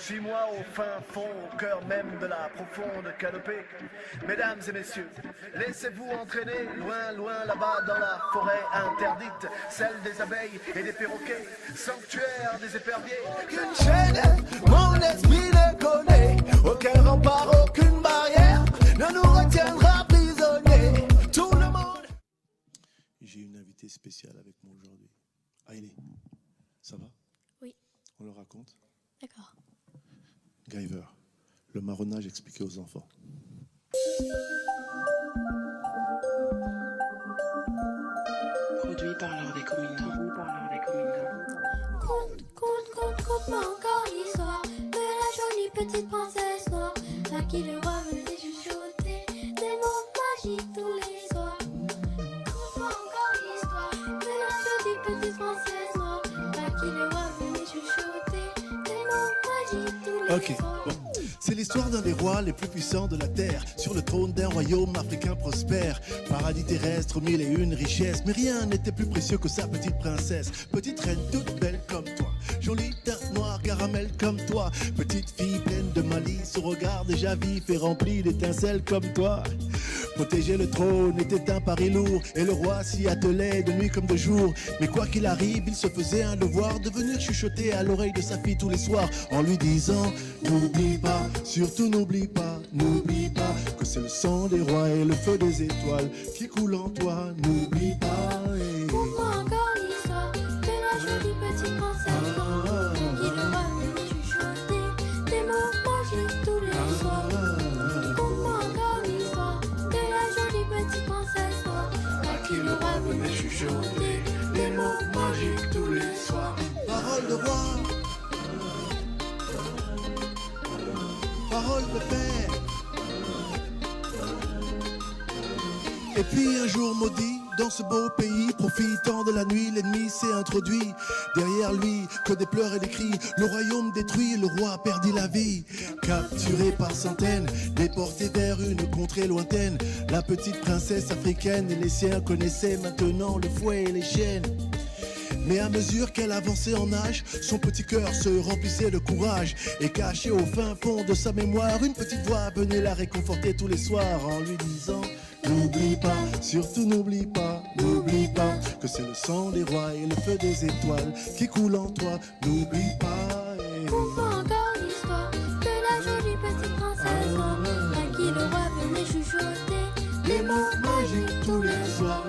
suis moi au fin fond, au cœur même de la profonde canopée. Mesdames et messieurs, laissez-vous entraîner, loin, loin là-bas dans la forêt interdite, celle des abeilles et des perroquets, sanctuaire des éperviers. Aucune chaîne, mon esprit ne connaît, aucun rempart, aucune barrière ne nous retiendra prisonniers. Tout le monde. J'ai une invitée spéciale avec moi aujourd'hui. Hailey, ça va? Oui. On le raconte? D'accord. Guyver, le marronnage expliqué aux enfants. Produit par l'ordre des communes. Conte-moi encore l'histoire de la jolie petite princesse noire à qui le roi venait chuchoter des mots magiques tous les soirs. Conte-moi encore l'histoire de la jolie petite princesse noire à qui le roi venait chuchoter des mots magiques tous les soirs. Bon. C'est l'histoire d'un des rois les plus puissants de la terre, sur le trône d'un royaume africain prospère. Paradis terrestre, mille et une richesses, mais rien n'était plus précieux que sa petite princesse. Petite reine toute belle comme toi, jolie teinte noire caramel comme toi. Petite fille pleine de malice, au regard déjà vif et rempli d'étincelles comme toi. Protéger le trône était un pari lourd, et le roi s'y attelait de nuit comme de jour. Mais quoi qu'il arrive, il se faisait un devoir de venir chuchoter à l'oreille de sa fille tous les soirs, en lui disant: n'oublie pas, surtout n'oublie pas que c'est le sang des rois et le feu des étoiles qui coule en toi. N'oublie pas. Conte-moi encore l'histoire de la jolie petite princesse noire à qui le roi venait chuchoter des mots magiques tous les soirs. Conte-moi encore l'histoire de la jolie petite princesse noire à qui le roi venait chuchoter des mots magiques tous les soirs. Parole de roi, parole de père. Et puis un jour maudit, dans ce beau pays, profitant de la nuit, l'ennemi s'est introduit. Derrière lui, que des pleurs et des cris, le royaume détruit, le roi perdit la vie. Capturé par centaines, déporté vers une contrée lointaine, la petite princesse africaine et les siens connaissaient maintenant le fouet et les chaînes. Mais à mesure qu'elle avançait en âge, son petit cœur se remplissait de courage. Et caché au fin fond de sa mémoire, une petite voix venait la réconforter tous les soirs en lui disant: n'oublie pas, surtout n'oublie pas que c'est le sang des rois et le feu des étoiles qui coule en toi. N'oublie pas. Conte-moi encore l'histoire de la jolie petite princesse noire à qui le roi venait chuchoter des mots magiques tous les soirs.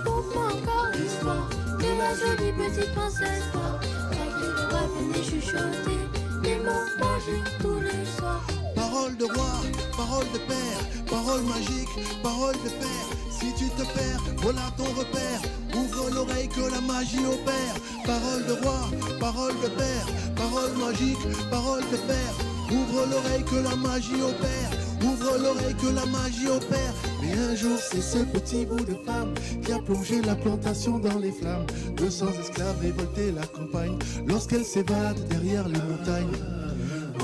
Conte-moi encore l'histoire de la jolie petite princesse noire à qui le roi venait chuchoter des mots magiques tous les soirs. Parole de roi, parole de père, parole magique, parole de père. Si tu te perds, voilà ton repère. Ouvre l'oreille que la magie opère. Parole de roi, parole de père, parole magique, parole de père. Ouvre l'oreille que la magie opère. Ouvre l'oreille que la magie opère. Mais un jour c'est ce petit bout de femme qui a plongé la plantation dans les flammes. 200 esclaves révoltés la campagne lorsqu'elle s'évade derrière les montagnes.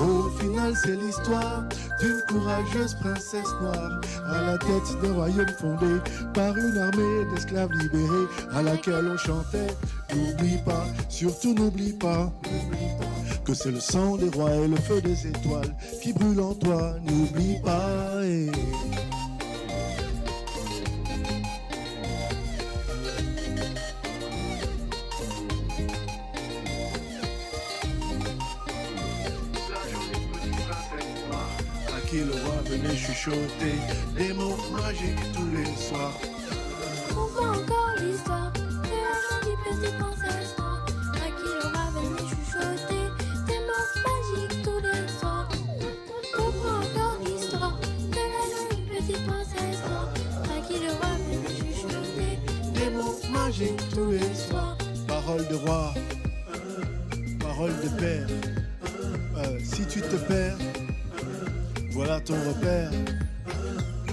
Au final c'est l'histoire d'une courageuse princesse noire à la tête d'un royaume fondé par une armée d'esclaves libérés, à laquelle on chantait: n'oublie pas, surtout n'oublie pas que c'est le sang des rois et le feu des étoiles qui brûle en toi. N'oublie pas. Le roi venait chuchoter des mots magiques tous les soirs. Conte-moi encore l'histoire de la jolie petite princesse noire à qui le roi venait chuchoter des mots magiques tous les soirs. Conte-moi encore l'histoire de la jolie petite princesse noire à qui le roi venait chuchoter des mots magiques tous les soirs. Parole de roi, parole de père. Si tu te perds, voilà ton repère.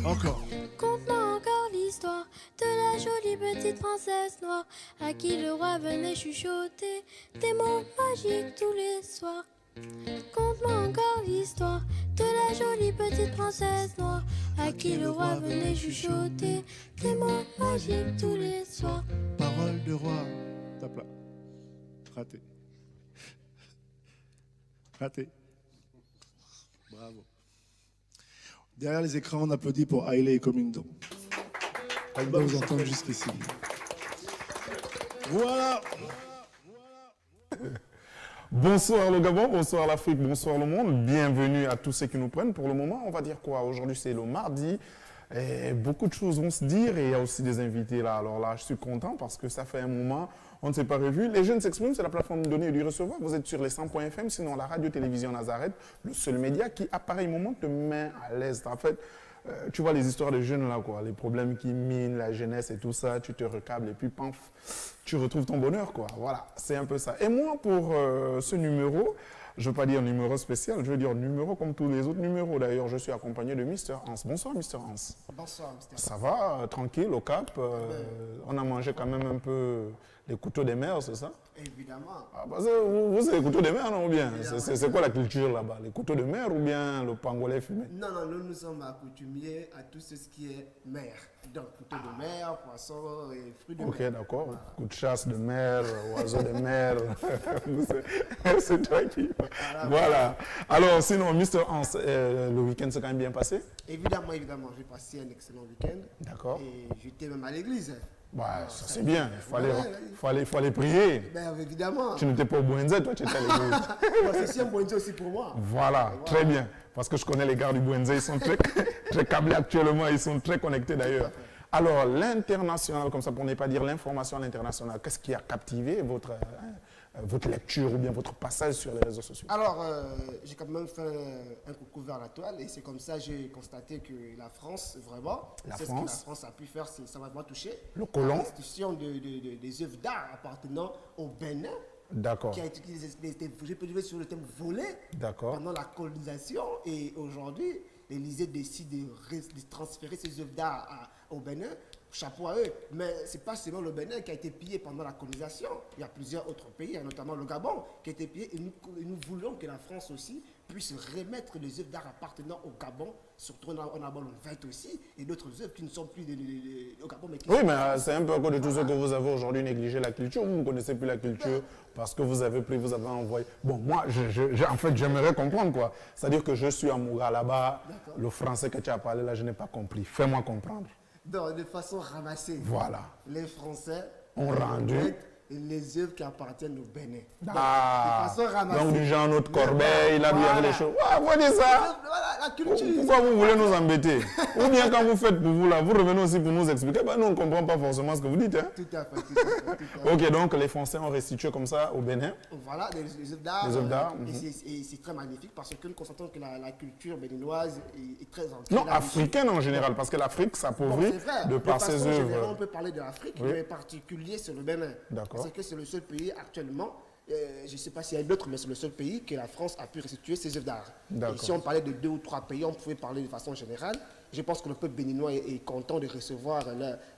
Encore. Conte-moi encore l'histoire de la jolie petite princesse noire à qui le roi venait chuchoter des mots magiques tous les soirs. Conte-moi encore l'histoire de la jolie petite princesse noire à qui le roi venait chuchoter des mots magiques tous les soirs. Parole de roi. Tape là. Raté. Raté. Bravo. Derrière les écrans, on applaudit pour Haile et Comindo. On va vous entendre jusqu'ici. Voilà. Bonsoir le Gabon, bonsoir l'Afrique, bonsoir le monde. Bienvenue à tous ceux qui nous prennent. Pour le moment, on va dire quoi? Aujourd'hui, c'est le mardi. Et beaucoup de choses vont se dire et il y a aussi des invités là. Alors là, je suis content parce que ça fait un moment, on ne s'est pas revu. Les jeunes s'expriment, c'est la plateforme de donner et du recevoir. Vous êtes sur les 100.fm, sinon la radio-télévision Nazareth, le seul média qui, à pareil moment, te met à l'aise. En fait, tu vois les histoires de jeunes là, quoi, les problèmes qui minent la jeunesse et tout ça, tu te recables et puis paf, tu retrouves ton bonheur, quoi. Voilà, c'est un peu ça. Et moi, pour ce numéro, je ne veux pas dire numéro spécial, je veux dire numéro comme tous les autres numéros. D'ailleurs, je suis accompagné de Mr. Hans. Bonsoir, Mr. Hans. Bonsoir, Mr. Ça va, tranquille, au cap. On a mangé quand même un peu les couteaux des mers, c'est ça? Évidemment. Ah, parce que vous, c'est les couteaux de mer, non? Ou bien c'est quoi la culture là-bas? Les couteaux de mer ou bien le pangolais fumé? Non, nous sommes accoutumés à tout ce qui est mer. Donc, couteau de mer, poisson et fruits de mer. Ok, d'accord. Coup de chasse de mer, oiseaux de mer. C'est toi qui... Voilà. Alors, sinon, Mr. Hans, le week-end s'est quand même bien passé? Évidemment, j'ai passé un excellent week-end. D'accord. Et j'étais même à l'église. Bah, ça c'est bien, il fallait prier. Ben, évidemment. Tu n'étais pas au Bouenze, toi tu étais à l'église. C'est un bon Dieu aussi pour moi. Voilà, très bien. Parce que je connais les gars du Bouenze, ils sont très, très câblés actuellement, ils sont très connectés d'ailleurs. Alors, l'international, comme ça pour ne pas dire l'information à l'international, qu'est-ce qui a captivé votre lecture ou bien votre passage sur les réseaux sociaux? Alors, j'ai quand même fait un coucou vers la toile et c'est comme ça que j'ai constaté que la France, vraiment, ce que la France a pu faire, ça m'a vraiment touché. Le colon. L'institution des œuvres d'art appartenant au Bénin. D'accord. Qui a été utilisé sur le thème volé pendant la colonisation et aujourd'hui, l'Élysée décide de transférer ces œuvres d'art au Bénin. Chapeau à eux, mais ce n'est pas seulement le Bénin qui a été pillé pendant la colonisation. Il y a plusieurs autres pays, notamment le Gabon, qui a été pillé. Et nous voulons que la France aussi puisse remettre les œuvres d'art appartenant au Gabon, surtout en abord le 20 aussi, et d'autres œuvres qui ne sont plus au Gabon. Mais oui, mais c'est un peu à cause de tout ce que vous avez aujourd'hui négligé la culture. Vous ne connaissez plus la culture parce que vous avez envoyé. Bon, moi, en fait, j'aimerais comprendre quoi. C'est-à-dire que je suis à Moura là-bas, le français que tu as parlé là, je n'ai pas compris. Fais-moi comprendre. Donc, de façon ramassée, voilà. Les Français ont rendu les œuvres qui appartiennent au Bénin. Ah, de façon ramassée. Donc, du genre notre Corbeil, là, il y avait les choses. Ah, vous dites ça? Voilà, la culture. Pourquoi vous voulez nous embêter? Ou bien quand vous faites pour vous, là, vous revenez aussi pour nous expliquer. Ben, nous, on ne comprend pas forcément ce que vous dites. Hein? Tout à fait. Ok, donc les Français ont restitué comme ça au Bénin. Voilà, les œuvres d'art. Les œuvres d'art. Et c'est très magnifique parce que nous constatons que la culture béninoise est très ancrée. Non, africaine en général, parce que l'Afrique s'appauvrit de par ses œuvres. On peut parler de l'Afrique, mais en particulier c'est le Bénin. D'accord. Parce que c'est le seul pays actuellement, je ne sais pas s'il y a d'autres, mais c'est le seul pays que la France a pu restituer ses œuvres d'art. Et si on parlait de 2 ou 3 pays, on pouvait parler de façon générale. Je pense que le peuple béninois est content de recevoir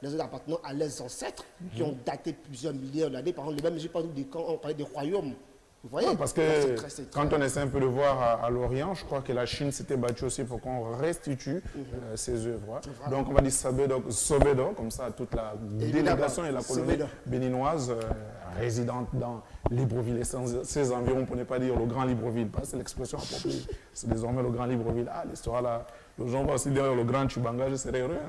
les œuvres appartenant à leurs ancêtres qui ont daté plusieurs milliers d'années. Par exemple, même j'ai parlé de quand on parlait des royaumes. Vous voyez? Non, parce que quand on essaie un peu de voir à l'Orient, je crois que la Chine s'était battue aussi pour qu'on restitue ses œuvres. Voilà. Donc on va dire Sobedo, comme ça toute la délégation et la colonie béninoise résidente dans Libreville et ses environs, pour ne pas dire le Grand Libreville. C'est l'expression appropriée. C'est désormais le Grand Libreville. Ah, l'histoire là, le gens va aussi derrière le Grand Chubanga, je serais heureux.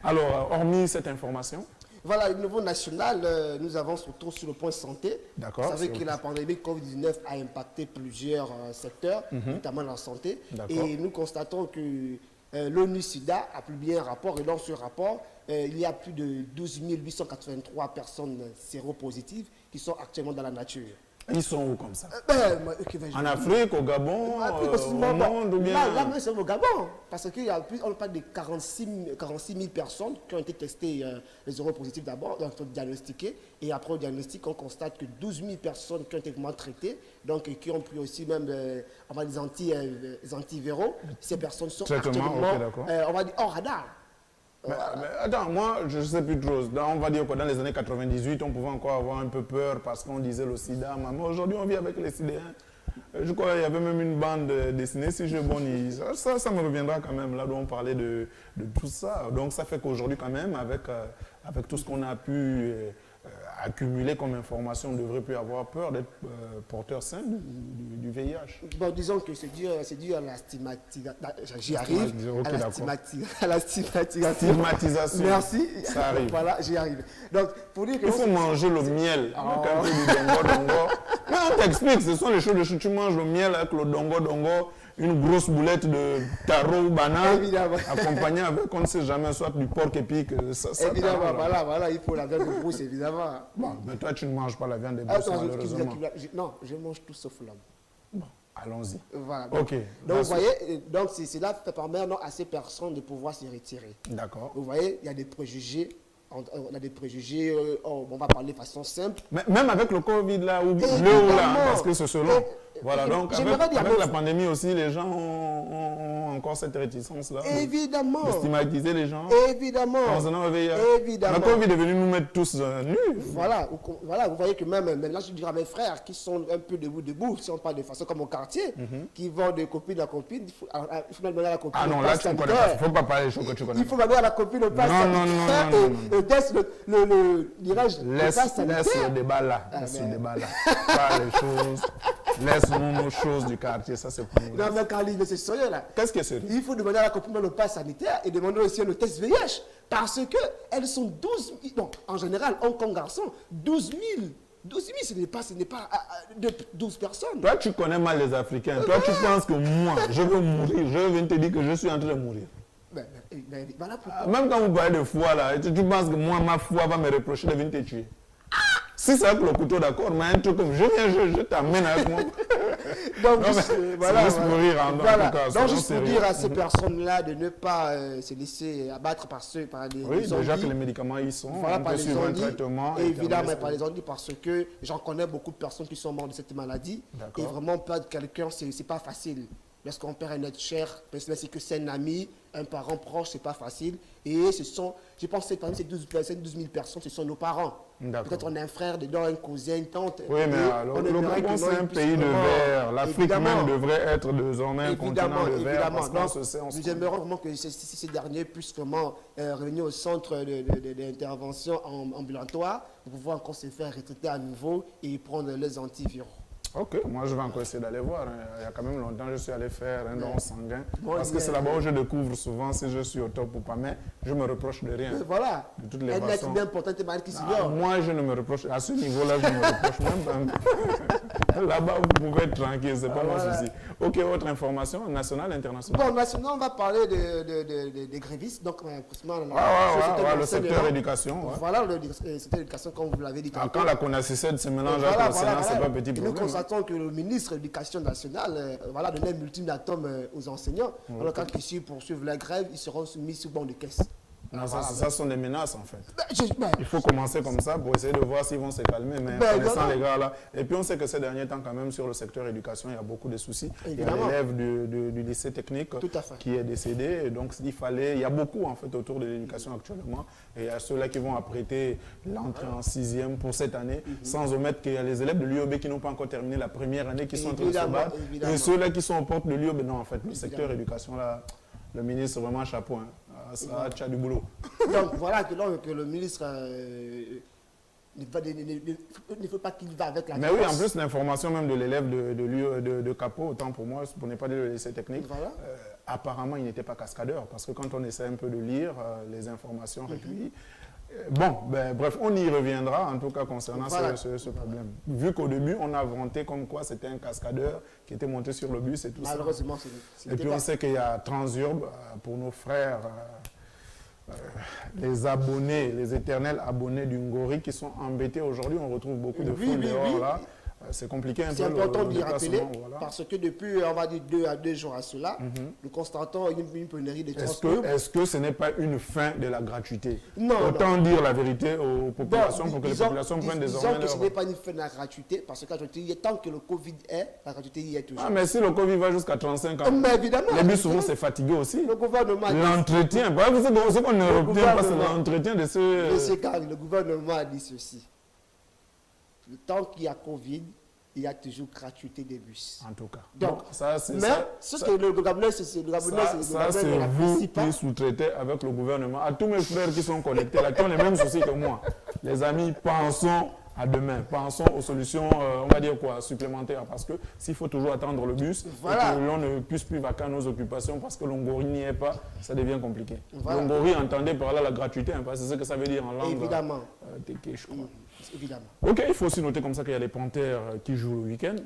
Alors, hormis cette information, voilà, au niveau national, nous avons surtout sur le point santé. D'accord. Vous savez que la pandémie Covid-19 a impacté plusieurs secteurs, notamment la santé. Et nous constatons que l'ONU-SIDA a publié un rapport. Et dans ce rapport, il y a plus de 12 883 personnes séropositives qui sont actuellement dans la nature. Ils sont où comme ça? En Afrique, au Gabon, au monde ou bien... Là, c'est au Gabon. Parce qu'on parle de 46 000 personnes qui ont été testées les séropositives d'abord, donc diagnostiquées. Et après le diagnostic, on constate que 12 000 personnes qui ont été vraiment traitées, donc qui ont pris aussi même des antiviraux. Ces personnes sont actuellement, on va dire, hors radar. Mais attends, moi, je ne sais plus trop. On va dire que dans les années 98, on pouvait encore avoir un peu peur parce qu'on disait le sida. Mais aujourd'hui, on vit avec les sidéens. Je crois qu'il y avait même une bande dessinée, si je bonne. Ça me reviendra quand même, là où on parlait de tout ça. Donc ça fait qu'aujourd'hui, quand même, avec tout ce qu'on a pu accumulé comme information, on ne devrait plus avoir peur d'être porteur sain du VIH. Bon, disons que c'est dû à la stigmatisation. J'y arrive. Okay, à la stigmatisation. Stigmatisation. Merci. Ça arrive. Voilà, j'y arrive. Donc, pour dire que il faut manger le miel. Quand tu dis dongo. Mais on t'explique, ce sont les choses tu manges le miel avec le dongo, une grosse boulette de taro ou banane, accompagnée avec, on ne sait jamais, soit du porc épic. Évidemment, voilà, il faut la viande de brousse, évidemment. Bon, mais toi, tu ne manges pas la viande de brousse, malheureusement. Non, je mange tout sauf l'homme. Bon, allons-y. Voilà. Ok. Donc, vous voyez, cela permet à ces personnes de pouvoir se retirer. D'accord. Vous voyez, il y a des préjugés. On a des préjugés, on va parler de façon simple. Mais même avec le Covid là, ou parce que c'est selon. Voilà, donc avec la pandémie aussi, les gens ont encore cette réticence-là. Évidemment. De stigmatiser les gens. Évidemment. Concernant le VIH. Évidemment. Le Covid est venu nous mettre tous nus. Voilà, vous voyez que même là, je dirais à mes frères qui sont un peu debout, si on parle de façon comme au quartier, qui vont de copine à copine, il faut même demander à la copine. Ah non, là tu ne connais pas. Il ne faut pas parler des choses que tu connais. Il faut demander à la copine le pass sanitaire. Non. Laisse le débat là. Laisse le débat là. Pas les choses. Laisse-nous nos choses du quartier, ça c'est pour nous. Non, mais Carly, c'est sérieux là. Qu'est-ce que c'est? Il faut demander à la copine le pass sanitaire et demander aussi le test VIH. Parce qu'elles sont 12 000. Donc, en général, en comme garçon, 12 000. 12 000, ce n'est pas 12 personnes. Toi, tu connais mal les Africains. Toi, tu penses que moi, je veux mourir. Je viens te dire que je suis en train de mourir. Voilà pourquoi. Même quand vous parlez de foi, là, tu penses que moi, ma foi va me reprocher de venir te tuer. Si c'est avec le couteau, d'accord, mais un truc comme je t'amène avec moi. Donc, voilà, juste pour rire en tout cas. Donc, juste pour dire à ces personnes-là de ne pas se laisser abattre par les oui, déjà que les médicaments y sont, voilà, on peut suivre un traitement. Évidemment, par les ondits, parce que j'en connais beaucoup de personnes qui sont mortes de cette maladie. Et vraiment, perdre quelqu'un, c'est pas facile. Lorsqu'on perd un être cher, c'est que c'est un ami, un parent proche, c'est pas facile. Et ce sont, je pense que parmi ces 12 000 personnes, ce sont nos parents. Peut-être on a un frère dedans, un cousin, une tante. Oui, mais alors, le Gabon, c'est un pays de verre. L'Afrique même devrait être désormais un continent de verre. Nous aimerions vraiment que ces derniers puissent vraiment revenir au centre d'intervention ambulatoire pour pouvoir encore se faire retraiter à nouveau et prendre les antiviraux. Ok, moi je vais encore essayer d'aller voir. Il y a quand même longtemps, je suis allé faire un don sanguin. Parce que c'est là-bas où je découvre souvent si je suis au top ou pas. Mais je me reproche de rien. Voilà. De toutes les façons. Un bien important, qui s'ignore. Moi, je ne me reproche. À ce niveau-là, je ne me reproche même pas. Là-bas, vous pouvez être tranquille, c'est pas mon souci. Ok, autre information, nationale, internationale. Bon, national, on va parler des grévistes. Donc, le secteur éducation. Voilà, le secteur éducation, comme vous l'avez dit. Quand la CONACYCED se mélange avec le Sénat, c'est pas petit problème. Nous constatons que le ministre de l'Éducation nationale donne un ultimatum aux enseignants. Alors, quand ils poursuivent la grève, ils seront soumis sous banc de caisse. Non, ça sont des menaces en fait. Il faut commencer comme ça pour essayer de voir s'ils vont se calmer. Mais connaissant les gars là. Et puis on sait que ces derniers temps quand même sur le secteur éducation, il y a beaucoup de soucis. Évidemment. Il y a l'élève du lycée technique qui est décédé. Et donc il y a beaucoup en fait autour de l'éducation actuellement. Et il y a ceux-là qui vont apprêter l'entrée en 6e pour cette année, sans omettre qu'il y a les élèves de l'UOB qui n'ont pas encore terminé la première année, qui sont en train de se battre. Et ceux-là qui sont aux portes de l'UOB, non en fait, le secteur éducation là, le ministre vraiment chapeau. Ça, tu as du boulot. Donc voilà que le ministre ne faut pas qu'il va avec la Mais oui, en plus, l'information même de l'élève de Capo, autant pour moi, pour ne pas dire le lycée technique, apparemment, il n'était pas cascadeur. Parce que quand on essaie un peu de lire les informations recueillies, bref, on y reviendra, en tout cas, concernant ce problème. Vu qu'au début, on a vanté comme quoi c'était un cascadeur qui était monté sur le bus et tout ça. Malheureusement, et puis, on sait qu'il y a Transurb, pour nos frères, les abonnés, les éternels abonnés du Ngori qui sont embêtés aujourd'hui. On retrouve beaucoup de fous dehors là. C'est compliqué un peu. C'est important de l'y rappeler parce que depuis, on va dire 2 jours à cela, nous constatons une pénurie de transport. Est-ce que ce n'est pas une fin de la gratuité? Non. Autant dire la vérité aux populations pour que les populations prennent désormais leur... Disons que ce n'est pas une fin de la gratuité parce que tant que le Covid est, la gratuité y est toujours. Ah, mais si le Covid va jusqu'à 35 ans, mais évidemment, les bus souvent c'est fatigué aussi. Le gouvernement l'entretien, ce qu'on ne retient pas, c'est l'entretien de ce... Monsieur Carl, le gouvernement a dit ceci. Tant qu'il y a Covid, il y a toujours gratuité des bus. En tout cas. Donc, ça, c'est le gouvernement, c'est vous qui sous-traitez avec le gouvernement. À tous mes frères qui sont connectés là, qui ont les mêmes soucis que moi. Les amis, pensons à demain. Pensons aux solutions, on va dire quoi, supplémentaires. Parce que s'il faut toujours attendre le bus, voilà. et que l'on ne puisse plus vaquer à nos occupations parce que Longori n'y est pas, ça devient compliqué. Voilà. Longori, entendez par là la gratuité, hein, parce que c'est ce que ça veut dire en langue. Évidemment. Teke, je crois. Évidemment. Ok, il faut aussi noter comme ça qu'il y a les Panthères qui jouent le week-end.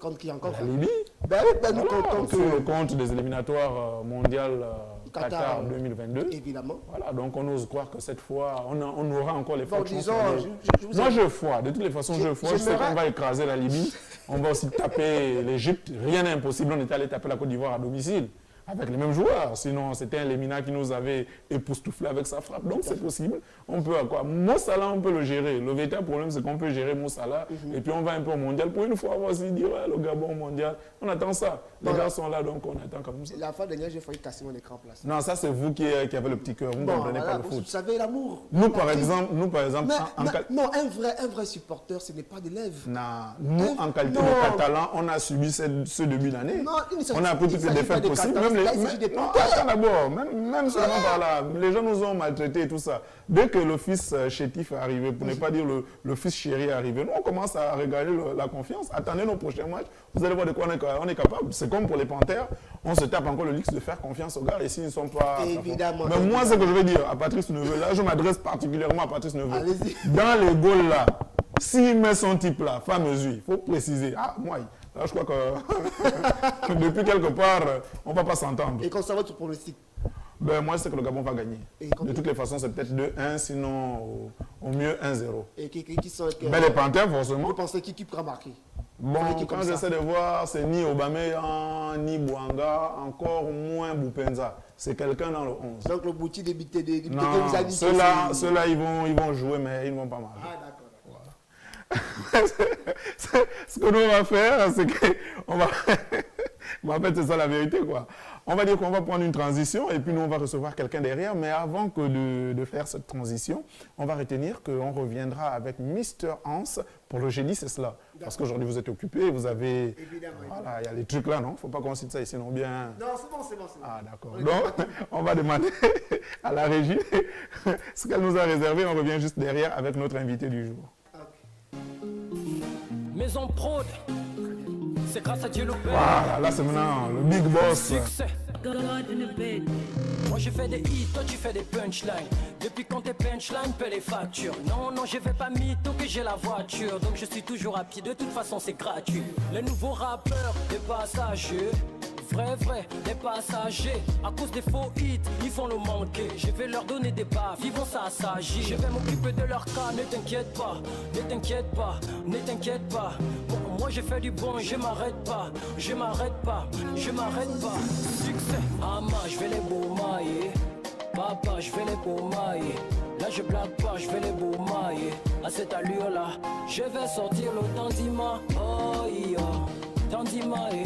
Contre qui encore? La Libye. Ben oui, ben nous Voilà, comptons sur le compte des éliminatoires mondiales Qatar 2022. Évidemment. Voilà, donc on ose croire que cette fois, on aura encore les fortes chances. Disons, Moi, je foi. De toutes les façons, je foi. Je sais qu'on va écraser la Libye. On va aussi taper l'Égypte. Rien n'est impossible. On était allé taper la Côte d'Ivoire à domicile avec les mêmes joueurs. Sinon, c'était un Lemina qui nous avait époustouflé avec sa frappe. Donc, c'est possible. On peut à quoi? Moussala, on peut le gérer. Le véritable problème, c'est qu'on peut gérer Moussala. Et puis, on va un peu au mondial. Pour une fois, on va aussi dire, ouais, le Gabon mondial. On attend ça. Les gars sont là, donc on attend comme ça. La fois dernière, j'ai failli casser mon écran en place. Non, ça, c'est vous qui avez le petit cœur. Vous ne comprenez pas le foot. Vous savez, l'amour. Nous, par exemple, non, un vrai supporter, ce n'est pas de lèvres. Non, nous, en qualité de Catalans, on a subi ce début d'année. On a pris toutes les défaites possibles. D'abord, même seulement par là, les gens nous ont maltraités et tout ça. Dès que le fils chétif est arrivé, pour ne pas dire le fils chéri est arrivé, nous on commence à regarder la confiance. Attendez nos prochains matchs, vous allez voir de quoi on est capable. C'est comme pour les Panthères, on se tape encore le luxe de faire confiance aux gars et s'ils ne sont pas... Évidemment. Mais moi, ce que je veux dire à Patrice Neveu, là, je m'adresse particulièrement à Patrice Neveu. Allez-y. Dans les goals là, s'il met son type là, fin mesure, il faut préciser. Ah, moi, là, je crois que depuis quelque part, on ne va pas s'entendre. Et concernant votre pronostic? Ben, moi, je sais que le Gabon va gagner. De toutes les façons, c'est peut-être 2-1, sinon au mieux 1-0. Et qui sont Ben, les Panthères, forcément. Vous pensez qui pourra marquer? Bon, quand j'essaie de voir, c'est ni Aubameyang, ni Bouanga, encore moins Boupenza. C'est quelqu'un dans le 11. Donc le bouti des non, ceux-là, ils vont jouer, mais ils ne vont pas marquer. Ah, d'accord. Ce que nous on va faire, c'est qu'on va... en fait, c'est ça la vérité, quoi. On va dire qu'on va prendre une transition et puis nous, on va recevoir quelqu'un derrière. Mais avant que de faire cette transition, on va retenir qu'on reviendra avec Mr. Hans pour le jeudi, c'est cela. Parce qu'aujourd'hui, vous êtes occupé, vous avez... Évidemment. Voilà, il y a les trucs là, non? Il ne faut pas qu'on cite ça ici, non bien... Non, c'est bon. Ah, d'accord. Donc, on va demander à la régie ce qu'elle nous a réservé. On revient juste derrière avec notre invité du jour. Maison Prod, c'est grâce à Dieu le Père. Voilà, là c'est maintenant le big boss. Succès. Moi je fais des hits, toi tu fais des punchlines. Depuis quand tes punchlines paient les factures. Non, je vais pas mytho que j'ai la voiture. Donc je suis toujours à pied, de toute façon c'est gratuit. Les nouveaux rappeurs, les passagers. Vrai, les passagers, à cause des faux hits, ils vont le manquer. Je vais leur donner des baffes, ils vont s'assagir. Je vais m'occuper de leur cas, ne t'inquiète pas, ne t'inquiète pas, ne t'inquiète pas. Moi je fais du bon, je m'arrête pas, je m'arrête pas, je m'arrête pas. Succès, maman, je vais les boumailler. Papa, je vais les boumailler. Là je blague pas, je vais les boumailler. À cette allure là, je vais sortir le tandima. Oh yo, tandima eh.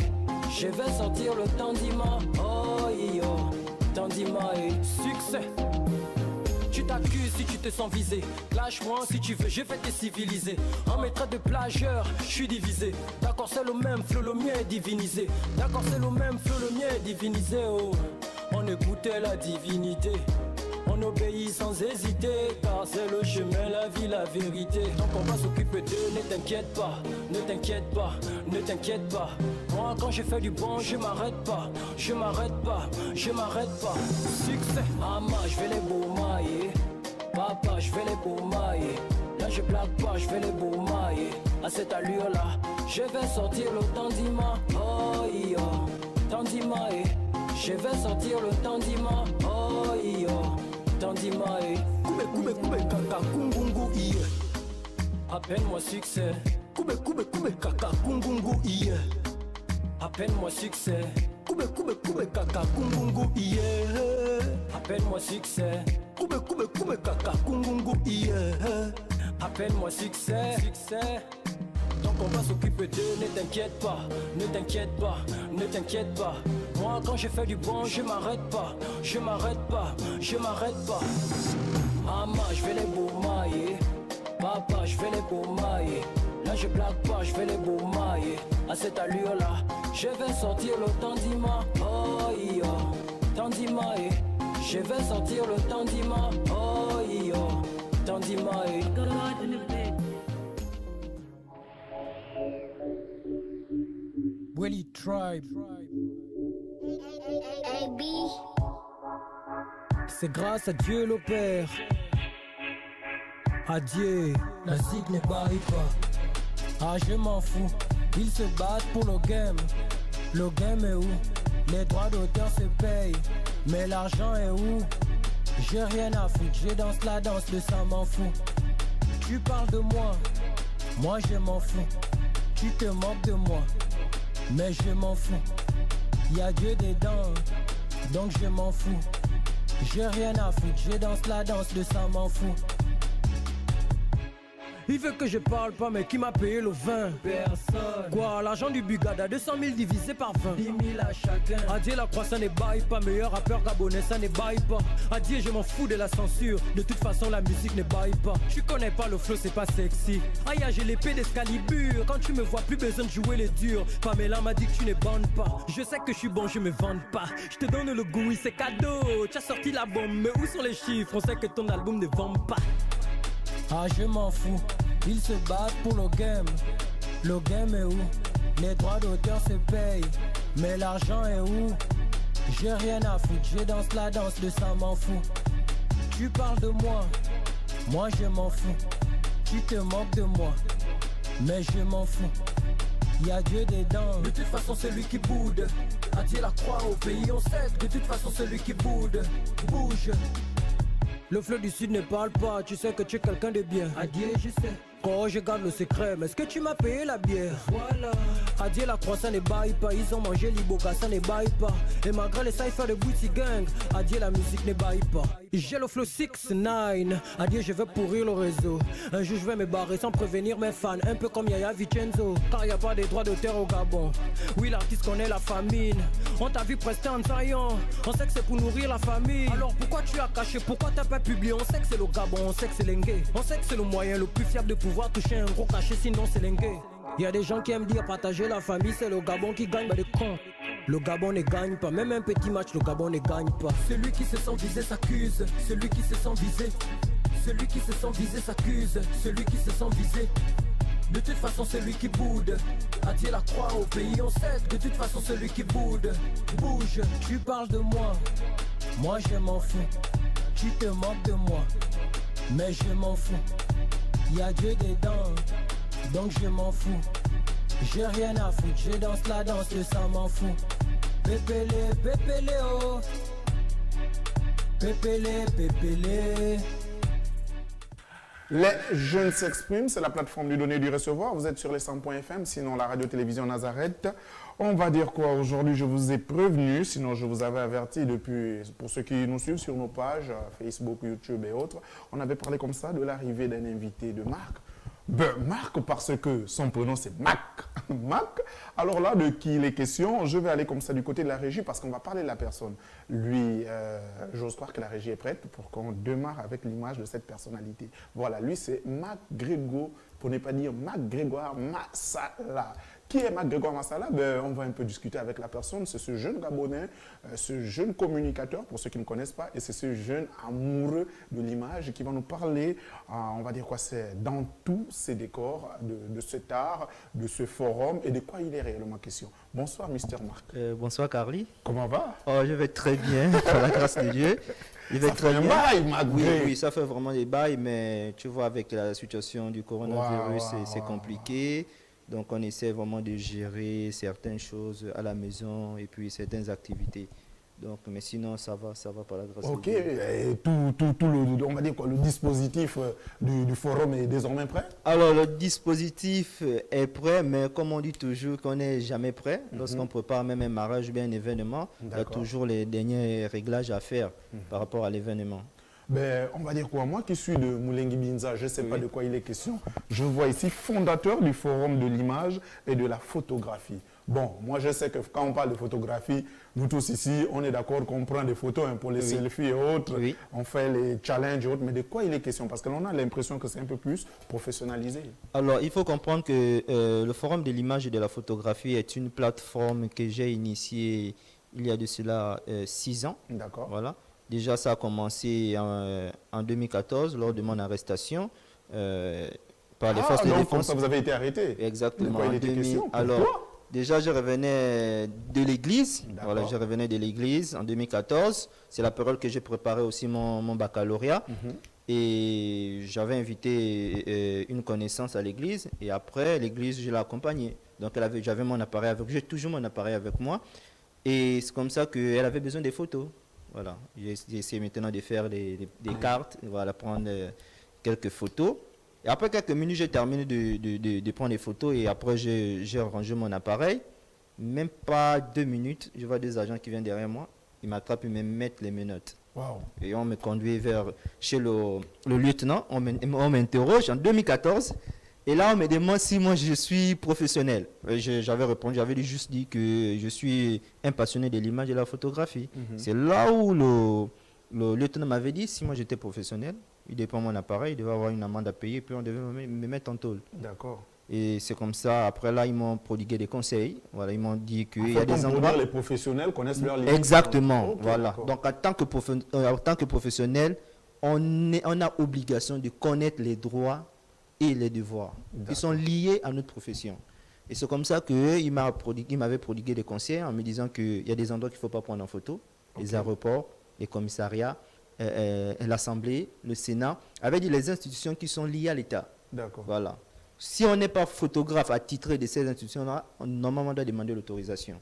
Je vais sortir le tandima, oh yo, tandima et succès. Tu t'accuses si tu te sens visé. Lâche-moi si tu veux, je vais te civiliser. En maître de plageur, je suis divisé. D'accord, c'est le même flot, le mien est divinisé. D'accord, c'est le même flot, le mien est divinisé. Oh, on écoutait la divinité. On obéit sans hésiter, car c'est le chemin, la vie, la vérité. Donc on va s'occuper d'eux, ne t'inquiète pas, ne t'inquiète pas, ne t'inquiète pas. Moi quand je fais du bon, je m'arrête pas, je m'arrête pas, je m'arrête pas. Succès, maman, je vais les boumailler. Papa, je vais les boumailler. Là je blague pas, je vais les boumailler. À cette allure là, je vais sortir le tandima. Oh yo, tandima et je vais sortir le tandima. Oh yo, tandima et koube kaka kungungu iye. Appelle-moi succès. Koube kaka kungungu iye. Appelle-moi succès. Koube kaka kungungu iye. Appelle-moi succès. Koube kaka kungungu iye. Appelle-moi succès. Donc on va s'occuper d'eux, ne t'inquiète pas, ne t'inquiète pas, ne t'inquiète pas. Moi quand je fais du bon, je m'arrête pas, je m'arrête pas, je m'arrête pas. Maman, je vais les boumailler. Papa, je vais les boumailler. Là je blague pas, je vais les boumailler. À cette allure là, je vais sortir le tandima. Oh yo, tandima eh. Je vais sortir le tandima. Oh yo, Dandy Mike. Willie Tribe. C'est grâce à Dieu le Père. Adieu, la zig ne baille pas. Ah, je m'en fous, ils se battent pour le game. Le game est où? Les droits d'auteur se payent, mais l'argent est où? J'ai rien à foutre, je danse la danse de ça m'en fout. Tu parles de moi je m'en fous. Tu te moques de moi, mais je m'en fous. Y'a Dieu dedans, donc je m'en fous. J'ai rien à foutre, je danse la danse de ça m'en fout. Il veut que je parle pas, mais qui m'a payé le vin? Personne. Quoi, l'argent du Bugada, 200 000 divisé par 20. 10 000 à chacun. Adieu la croix, ça n'est baille pas. Meilleur rappeur gabonais, ça n'est baille pas. Adieu, je m'en fous de la censure. De toute façon, la musique ne baille pas. Tu connais pas le flow, c'est pas sexy. Aïe, j'ai l'épée d'Excalibur. Quand tu me vois, plus besoin de jouer les durs. Pamela m'a dit que tu ne bandes pas. Je sais que je suis bon, je me vante pas. Je te donne le goût, oui, c'est cadeau. Tu as sorti la bombe, mais où sont les chiffres? On sait que ton album ne vend pas. Ah, je m'en fous, ils se battent pour le game. Le game est où? Les droits d'auteur se payent, mais l'argent est où? J'ai rien à foutre, je danse la danse de ça m'en fout. Tu parles de moi je m'en fous. Tu te moques de moi, mais je m'en fous. Y'a Dieu dedans, de toute façon c'est lui qui boude. Adieu la croix au pays, on sait que de toute façon c'est lui qui boude. Bouge. Le fleuve du sud ne parle pas, tu sais que tu es quelqu'un de bien. Adieu, je sais. Oh, je garde le secret, mais est-ce que tu m'as payé la bière? Voilà. Adieu la croix, ça ne baille pas. Ils ont mangé l'iboga, ça ne baille pas. Et malgré les cyphers de Booty Gang, adieu la musique ne baille pas. J'ai le flow 6ix9ine. Adieu, je vais pourrir le réseau. Un jour je vais me barrer sans prévenir mes fans. Un peu comme Yaya Vincenzo. Car y a pas de droits d'auteur au Gabon. Oui, l'artiste connaît la famine. On t'a vu prester en taillant. On sait que c'est pour nourrir la famille. Alors pourquoi tu as caché? Pourquoi t'as pas publié? On sait que c'est le Gabon, on sait que c'est l'engue. On sait que c'est le moyen le plus fiable de pouvoir toucher un gros cachet, sinon c'est l'engue. Y a des gens qui aiment dire partager la famille, c'est le Gabon qui gagne, bah des cons. Le Gabon ne gagne pas, même un petit match, le Gabon ne gagne pas. Celui qui se sent visé s'accuse, celui qui se sent visé. Celui qui se sent visé s'accuse, celui qui se sent visé. De toute façon c'est lui qui boude. Adieu la croix au pays, on sait que de toute façon c'est lui qui boude. Bouge, tu parles de moi je m'en fous. Tu te moques de moi, mais je m'en fous. Y'a Dieu dedans, donc je m'en fous. J'ai rien à foutre, je danse la danse de ça m'en fout. Pépélé, pépélé, oh. Pépélé, pépélé. Les jeunes s'expriment, c'est la plateforme du donner et du recevoir. Vous êtes sur les 100.fm, sinon la radio-télévision Nazareth. On va dire quoi aujourd'hui? Je vous ai prévenu, sinon je vous avais averti depuis, pour ceux qui nous suivent sur nos pages, Facebook, YouTube et autres, on avait parlé comme ça de l'arrivée d'un invité de marque. Ben, Marc, parce que son prénom c'est Mac. Mac. Alors là, de qui il est question, je vais aller comme ça du côté de la régie parce qu'on va parler de la personne. Lui, j'ose croire que la régie est prête pour qu'on démarre avec l'image de cette personnalité. Voilà, lui c'est Mac Grégo, pour ne pas dire Mac Grégoire Massala. Qui est Mac Grégoire Massala? Ben, on va un peu discuter avec la personne. C'est ce jeune Gabonais, ce jeune communicateur, pour ceux qui ne connaissent pas, et c'est ce jeune amoureux de l'image qui va nous parler, on va dire quoi, c'est dans tous ces décors de cet art, de ce forum, et de quoi il est réellement question. Bonsoir, Mr. Marc. Bonsoir, Carly. Comment va? Oh, je vais très bien, par la grâce de Dieu. Je vais très bien. Ça fait un bail, Mac. Oui, ça fait vraiment des bails, mais tu vois, avec la situation du coronavirus, c'est compliqué. Donc, on essaie vraiment de gérer certaines choses à la maison et puis certaines activités. Donc, mais sinon, ça va par la grâce de Dieu. Et tout le, on va dire quoi, le dispositif du forum est désormais prêt? Alors, le dispositif est prêt, mais comme on dit toujours qu'on n'est jamais prêt, lorsqu'on prépare même un mariage ou bien un événement, il y a toujours les derniers réglages à faire par rapport à l'événement. Ben, on va dire quoi? Moi qui suis de Moulengi Binza, je ne sais pas de quoi il est question. Je vois ici fondateur du forum de l'image et de la photographie. Bon, moi je sais que quand on parle de photographie, nous tous ici, on est d'accord qu'on prend des photos pour les selfies et autres, on fait les challenges et autres, mais de quoi il est question? Parce que l'on a l'impression que c'est un peu plus professionnalisé. Alors, il faut comprendre que le forum de l'image et de la photographie est une plateforme que j'ai initiée il y a de cela 6 ans. D'accord. Voilà. Déjà, ça a commencé en 2014, lors de mon arrestation par les forces de donc, défense. comme ça, vous avez été arrêté. Exactement. De quoi il était question? Alors, déjà, je revenais de l'église. Voilà, je revenais de l'église en 2014. C'est la période que j'ai préparé aussi mon baccalauréat. Et j'avais invité une connaissance à l'église. Et après, l'église, je l'ai accompagnée. Donc, j'avais mon appareil avec, j'ai toujours mon appareil avec moi. Et c'est comme ça qu'elle avait besoin des photos. Voilà. J'ai essayé maintenant de faire des cartes, voilà, prendre quelques photos. Et après quelques minutes, j'ai terminé de prendre les photos et après, j'ai rangé mon appareil. Même pas 2 minutes, je vois des agents qui viennent derrière moi. Ils m'attrapent et me mettent les menottes. Wow. Et on me conduit chez le lieutenant. On m'interroge en 2014. Et là, on me demande si moi, je suis professionnel. J'avais répondu, j'avais juste dit que je suis un passionné de l'image et de la photographie. C'est là où le lieutenant m'avait dit, si moi j'étais professionnel, il devait prendre mon appareil, il devait avoir une amende à payer, puis on devait me mettre en tôle. D'accord. Et c'est comme ça, après là, ils m'ont prodigué des conseils. Voilà, ils m'ont dit qu'il y a des endroits... les professionnels connaissent leurs limites. Exactement, okay, voilà. Donc en tant que professionnel, on a obligation de connaître les droits et les devoirs qui sont liés à notre profession. Et c'est comme ça qu'il m'avait prodigué des conseils en me disant qu'il y a des endroits qu'il ne faut pas prendre en photo, les aéroports, les commissariats, l'Assemblée, le Sénat, avec les institutions qui sont liées à l'État. D'accord. Voilà. Si on n'est pas photographe attitré de ces institutions-là, normalement on doit demander l'autorisation.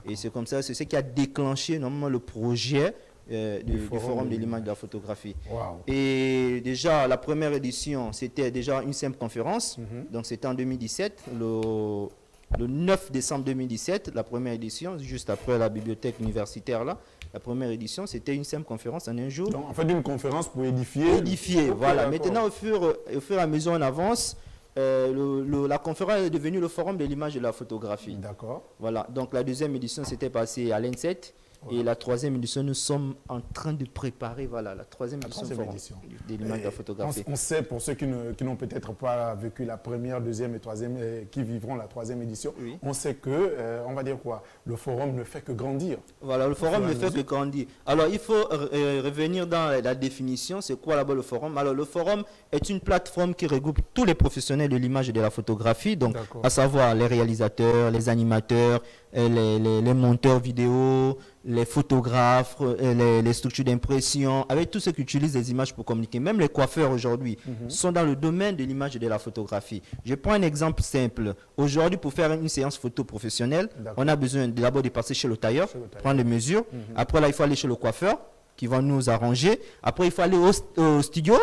Et c'est comme ça, c'est ce qui a déclenché normalement le projet du Forum de l'image de la photographie. Wow. Et déjà, la première édition, c'était déjà une simple conférence. Donc c'était en 2017, le 9 décembre 2017, la première édition, juste après la bibliothèque universitaire là. La première édition, c'était une simple conférence en un jour. Donc en fait, une conférence pour édifier. Édifier, voilà. Maintenant, au fur et à mesure on avance, la conférence est devenue le Forum de l'image et de la photographie. D'accord. Voilà. Donc la deuxième édition s'était passée à l'ENSET. Et la troisième édition, nous sommes en train de préparer la troisième édition de l'image de la photographie. On sait, pour ceux qui n'ont peut-être pas vécu la première, deuxième et troisième, qui vivront la troisième édition, on sait que, on va dire quoi, le forum ne fait que grandir. Voilà, le forum ne fait que grandir. Alors, il faut revenir dans la définition. C'est quoi là-bas le forum? Alors, le forum est une plateforme qui regroupe tous les professionnels de l'image et de la photographie, donc à savoir les réalisateurs, les animateurs, les monteurs vidéo, les photographes, les structures d'impression, avec tous ceux qui utilisent des images pour communiquer. Même les coiffeurs aujourd'hui sont dans le domaine de l'image et de la photographie. Je prends un exemple simple. Aujourd'hui, pour faire une séance photo professionnelle, on a besoin d'abord de passer chez le tailleur, prendre les mesures. Après, là, il faut aller chez le coiffeur qui va nous arranger. Après, il faut aller au studio.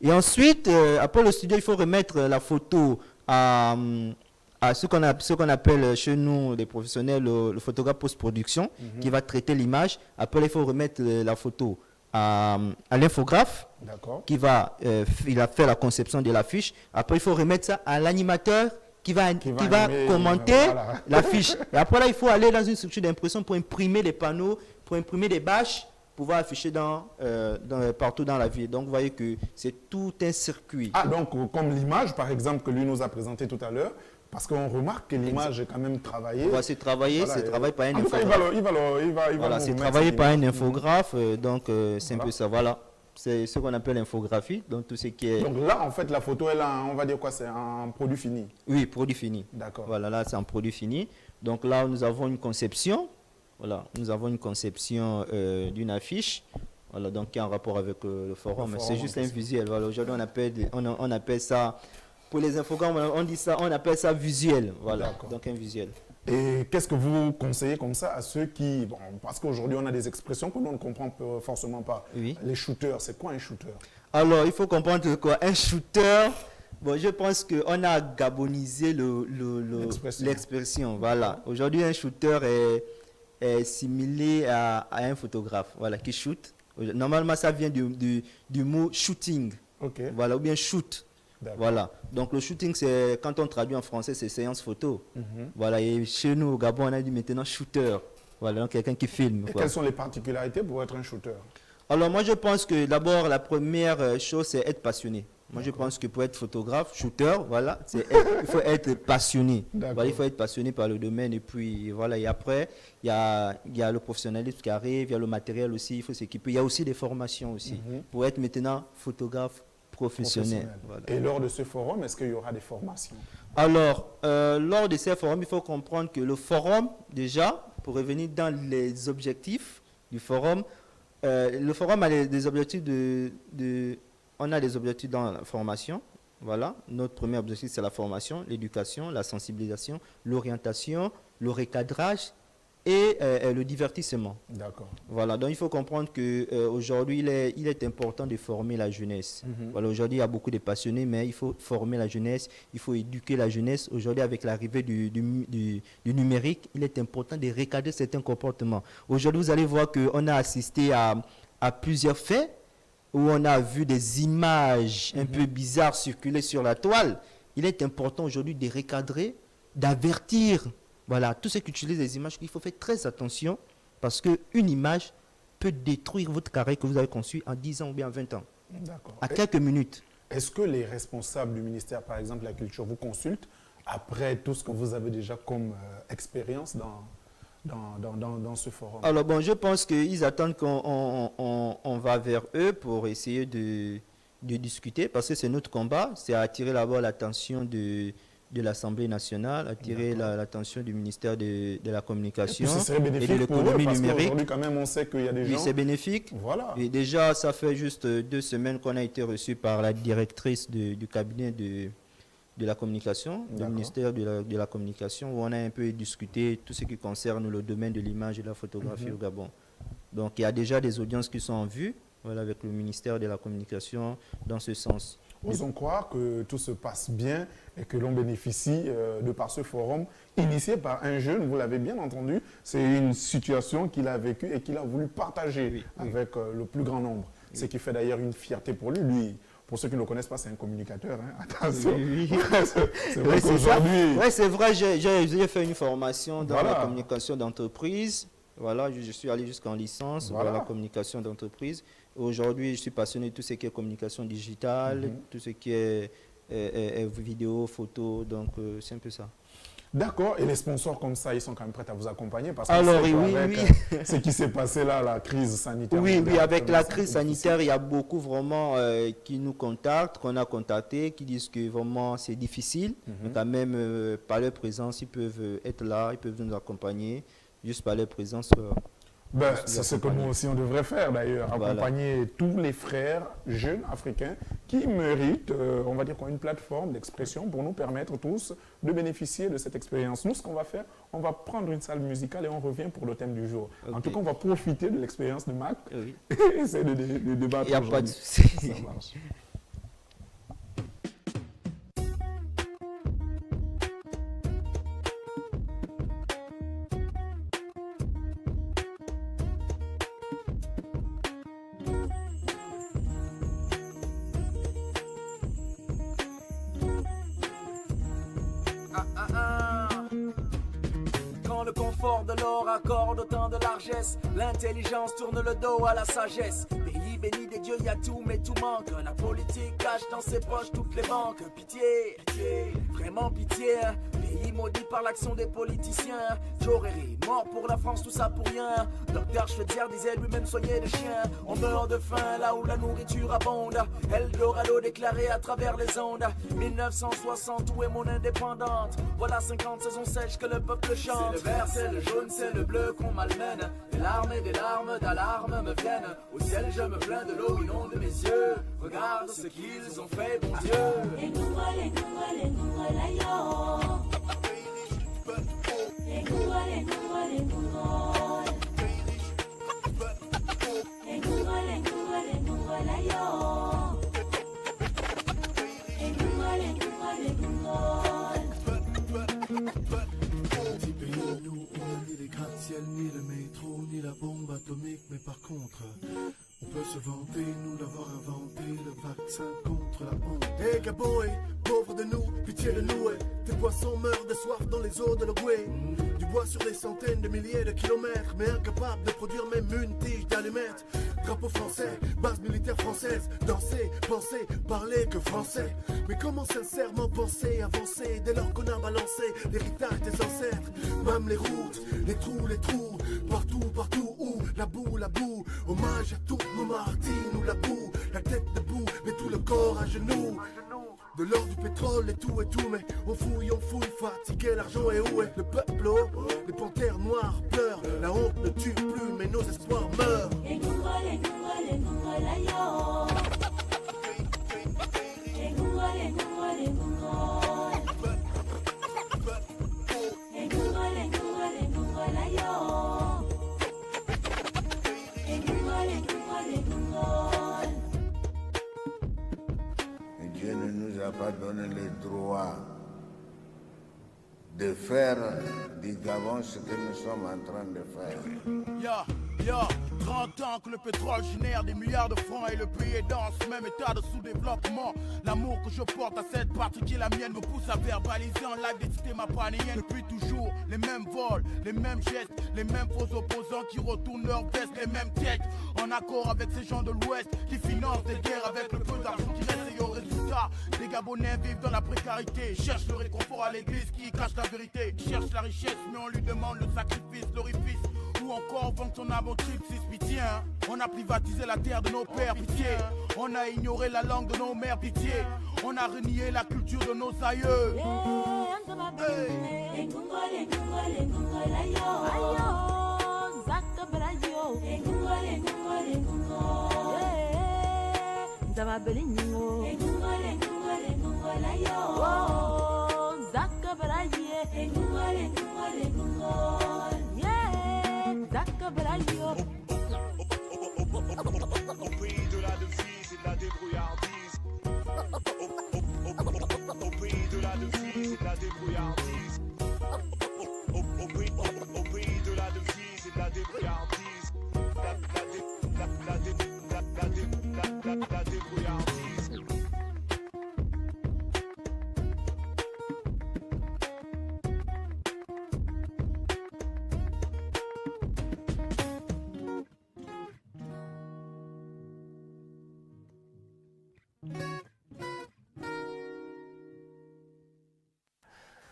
Et ensuite, après le studio, il faut remettre la photo à ce qu'on appelle chez nous, les professionnels, le photographe post-production, qui va traiter l'image. Après, il faut remettre la photo à l'infographe, il a fait la conception de l'affiche. Après, il faut remettre ça à l'animateur qui va commenter l'affiche. Et après, là, il faut aller dans une structure d'impression pour imprimer les panneaux, pour imprimer des bâches, pouvoir afficher partout dans la ville. Donc, vous voyez que c'est tout un circuit. Ah, donc, comme l'image, par exemple, que lui nous a présenté tout à l'heure, parce qu'on remarque que l'image est quand même travaillée. C'est travaillé, c'est travaillé par un infographe. Voilà, c'est travaillé par un infographe, donc c'est un peu ça. Voilà, c'est ce qu'on appelle l'infographie. Donc, tout ce qui est... Donc là, en fait, la photo, on va dire quoi, c'est un produit fini? Oui, produit fini. D'accord. Voilà, là, c'est un produit fini. Donc là, nous avons une conception. Voilà, nous avons une conception d'une affiche, voilà, donc qui est en rapport avec le forum. C'est juste un visuel. Voilà, aujourd'hui, on appelle ça, pour les infogrammes, on appelle ça visuel. Voilà, donc un visuel. Et qu'est-ce que vous conseillez comme ça à ceux qui, bon, parce qu'aujourd'hui, on a des expressions que l'on ne comprend forcément pas. Oui. Les shooters, c'est quoi un shooter? Alors, il faut comprendre quoi. Un shooter, bon, je pense qu'on a gabonisé l'expression. Voilà. Aujourd'hui, un shooter est similé à un photographe, voilà, qui shoot. Normalement, ça vient du mot shooting, voilà, ou bien shoot. Voilà. Donc le shooting, c'est quand on traduit en français, c'est séance photo. Voilà. Et chez nous au Gabon, on a dit maintenant shooter. Voilà, donc quelqu'un qui filme. Et quelles sont les particularités pour être un shooter? Alors moi, je pense que d'abord la première chose, c'est être passionné. Moi, je pense que pour être photographe, shooter, voilà, il faut être passionné. Voilà, il faut être passionné par le domaine. Et puis, voilà. Et après, il y a le professionnalisme qui arrive, il y a le matériel aussi, il faut s'équiper. Il y a aussi des formations aussi pour être maintenant photographe professionnel. Voilà. Et lors de ce forum, est-ce qu'il y aura des formations? Alors, lors de ces forums, il faut comprendre que le forum, déjà, pour revenir dans les objectifs du forum, le forum a des objectifs on a des objectifs dans la formation. Voilà. Notre premier objectif, c'est la formation, l'éducation, la sensibilisation, l'orientation, le recadrage et le divertissement. D'accord. Voilà. Donc, il faut comprendre qu'aujourd'hui, il est important de former la jeunesse. Voilà. Aujourd'hui, il y a beaucoup de passionnés, mais il faut former la jeunesse, il faut éduquer la jeunesse. Aujourd'hui, avec l'arrivée du numérique, il est important de recadrer certains comportements. Aujourd'hui, vous allez voir qu'on a assisté à plusieurs faits où on a vu des images un peu bizarres circuler sur la toile. Il est important aujourd'hui de recadrer, d'avertir, voilà, tous ceux qui utilisent des images, qu'il faut faire très attention parce qu'une image peut détruire votre carrière que vous avez conçue en 10 ans ou bien en 20 ans. D'accord. À quelques minutes. Est-ce que les responsables du ministère, par exemple, de la Culture, vous consultent après tout ce que vous avez déjà comme expérience dans ce forum? Alors bon, je pense qu'ils attendent qu'on va vers eux pour essayer de discuter, parce que c'est notre combat, c'est attirer d'abord l'attention de l'Assemblée nationale, attirer l'attention du ministère de la Communication et de l'économie numérique. Aujourd'hui, quand même, on sait qu'il y a des gens... Oui, c'est bénéfique. Voilà. Et déjà, ça fait juste 2 semaines qu'on a été reçu par la directrice du cabinet de la communication, du ministère de la Communication, où on a un peu discuté tout ce qui concerne le domaine de l'image et de la photographie au Gabon. Donc, il y a déjà des audiences qui sont en vue, voilà, avec le ministère de la Communication dans ce sens. Osons croire que tout se passe bien et que l'on bénéficie de par ce forum initié par un jeune, vous l'avez bien entendu, c'est une situation qu'il a vécue et qu'il a voulu partager avec le plus grand nombre. Ce qui fait d'ailleurs une fierté pour lui. Pour ceux qui ne le connaissent pas, c'est un communicateur. Hein. Attention. C'est vrai qu'aujourd'hui... Oui, c'est vrai, j'ai fait une formation dans la communication d'entreprise. Voilà, je suis allé jusqu'en licence dans la communication d'entreprise. Aujourd'hui, je suis passionné de tout ce qui est communication digitale, tout ce qui est vidéo, photo, donc c'est un peu ça. D'accord, et les sponsors comme ça, ils sont quand même prêts à vous accompagner parce que ce qui s'est passé là, la crise sanitaire. Oui, avec la crise sanitaire, il y a beaucoup vraiment qui nous contactent, qu'on a contactés, qui disent que vraiment c'est difficile. Mais quand même, par leur présence, ils peuvent être là, ils peuvent nous accompagner, juste par leur présence. C'est ce que nous aussi on devrait faire d'ailleurs, accompagner tous les frères jeunes africains qui méritent, on va dire, une plateforme d'expression pour nous permettre tous de bénéficier de cette expérience. Nous, ce qu'on va faire, on va prendre une salle musicale et on revient pour le thème du jour. En tout cas, on va profiter de l'expérience de Mac et essayer de débattre. Il n'y a pas de souci. Ça marche. Le confort de l'or accorde autant de largesse. L'intelligence tourne le dos à la sagesse. Pays béni des dieux, y a tout mais tout manque. La politique cache dans ses poches toutes les banques. Pitié, pitié, vraiment pitié. Pays maudit par l'action des politiciens. Joreri, mort pour la France, tout ça pour rien. Docteur Schweitzer disait lui-même soigner des chiens. On meurt de faim là où la nourriture abonde. Eldorado déclaré à travers les ondes. 1960, où est mon indépendante? Voilà 50 saisons sèches que le peuple chante. C'est le vert, c'est le jaune, c'est le bleu qu'on malmène. Des larmes et des larmes d'alarme me viennent. Au ciel je me plains de l'eau inonde mes yeux. Regarde ce qu'ils ont fait, bon Dieu. Ni le métro, ni la bombe atomique, mais par contre, on peut se vanter, nous d'avoir inventé le vaccin contre contre la boue. Et Gabon est pauvre de nous, pitié de nous. Tes poissons meurent de soif dans les eaux de l'Ogooué. Du bois sur des centaines de milliers de kilomètres, mais incapable de produire même une tige d'allumettes. Drapeau français, base militaire française, danser, penser, parler que français. Mais comment sincèrement penser, avancer dès lors qu'on a balancé l'héritage des ancêtres? Même les routes, les trous, partout où la boue, hommage à tous nos martyrs, nous la boue, la tête debout, mais tout le corps à genoux. De l'or, du pétrole et tout, mais on fouille, fatigué, l'argent est où est le peuple? Les panthères noires pleurent, la honte ne tue plus, mais nos espoirs meurent. Dieu ne nous a pas donné le droit de faire du Gabon ce que nous sommes en train de faire. 30 ans que le pétrole génère des milliards de francs et le pays est dans ce même état de sous-développement. L'amour que je porte à cette partie qui est la mienne me pousse à verbaliser en live des cités mapanéennes. Depuis toujours, les mêmes vols, les mêmes gestes, les mêmes faux opposants qui retournent leur veste, les mêmes têtes. En accord avec ces gens de l'Ouest qui financent des guerres avec le peu d'argent qui reste et au résultat. Les Gabonais vivent dans la précarité, cherchent le réconfort à l'église qui cache la vérité. Cherche la richesse mais on lui demande le sacrifice, l'orifice. Ou encore vendre son âme au triple 6 pitié, hein. On a privatisé la terre de nos pères, pitié. On a ignoré la langue de nos mères, pitié. On a renié la culture de nos aïeux. Au pays de la devise et de la débrouillardise. Au pays de la devise et de la débrouillardise. Au pays de la devise et de la débrouillardise. La débrouillardise.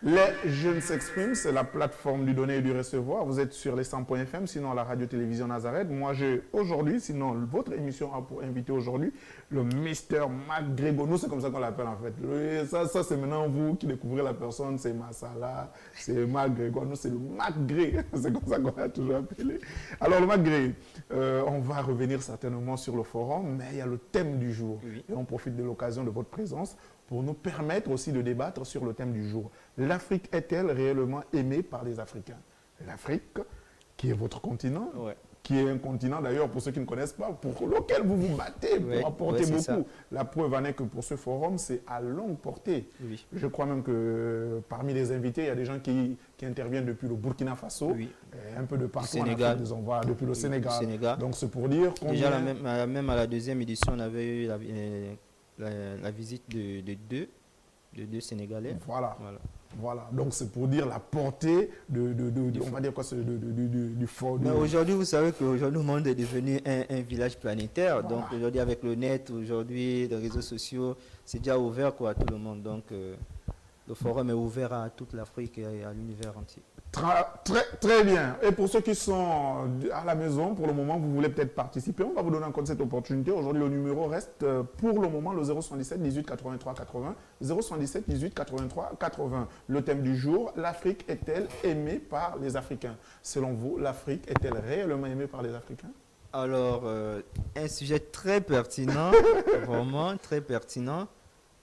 Les jeunes s'expriment, c'est la plateforme du donner et du recevoir. Vous êtes sur les 100.fm, sinon la radio-télévision Nazareth. Moi, j'ai aujourd'hui, sinon votre émission a pour invité aujourd'hui le Mister McGregor. Nous, c'est comme ça qu'on l'appelle en fait. Ça c'est maintenant vous qui découvrez la personne, c'est Massala, c'est McGregor. Nous, c'est le McGregor. C'est comme ça qu'on l'a toujours appelé. Alors, le McGregor, on va revenir certainement sur le forum, mais il y a le thème du jour. Oui. Et on profite de l'occasion de votre présence pour nous permettre aussi de débattre sur le thème du jour. L'Afrique est-elle réellement aimée par les Africains? L'Afrique, qui est votre continent, qui est un continent d'ailleurs, pour ceux qui ne connaissent pas, pour lequel vous vous battez pour apporter beaucoup. Ça. La preuve en est que pour ce forum, c'est à longue portée. Oui. Je crois même que parmi les invités, il y a des gens qui interviennent depuis le Burkina Faso, un peu de partout en Afrique, on voit depuis le Sénégal. Donc c'est pour dire qu'on déjà même à la deuxième édition, on avait eu la visite de deux Sénégalais. Voilà. Donc c'est pour dire la portée on va dire quoi, du fort. Aujourd'hui, vous savez qu'aujourd'hui, le monde est devenu un village planétaire. Voilà. Donc aujourd'hui, avec le net, aujourd'hui, les réseaux sociaux, c'est déjà ouvert à tout le monde. Donc le forum est ouvert à toute l'Afrique et à l'univers entier. Très bien. Et pour ceux qui sont à la maison, pour le moment, vous voulez peut-être participer, on va vous donner encore cette opportunité. Aujourd'hui, le numéro reste pour le moment le 077 18 83 80. 077 18 83 80. Le thème du jour, l'Afrique est-elle aimée par les Africains? Selon vous, l'Afrique est-elle réellement aimée par les Africains? Alors, un sujet très pertinent, vraiment très pertinent.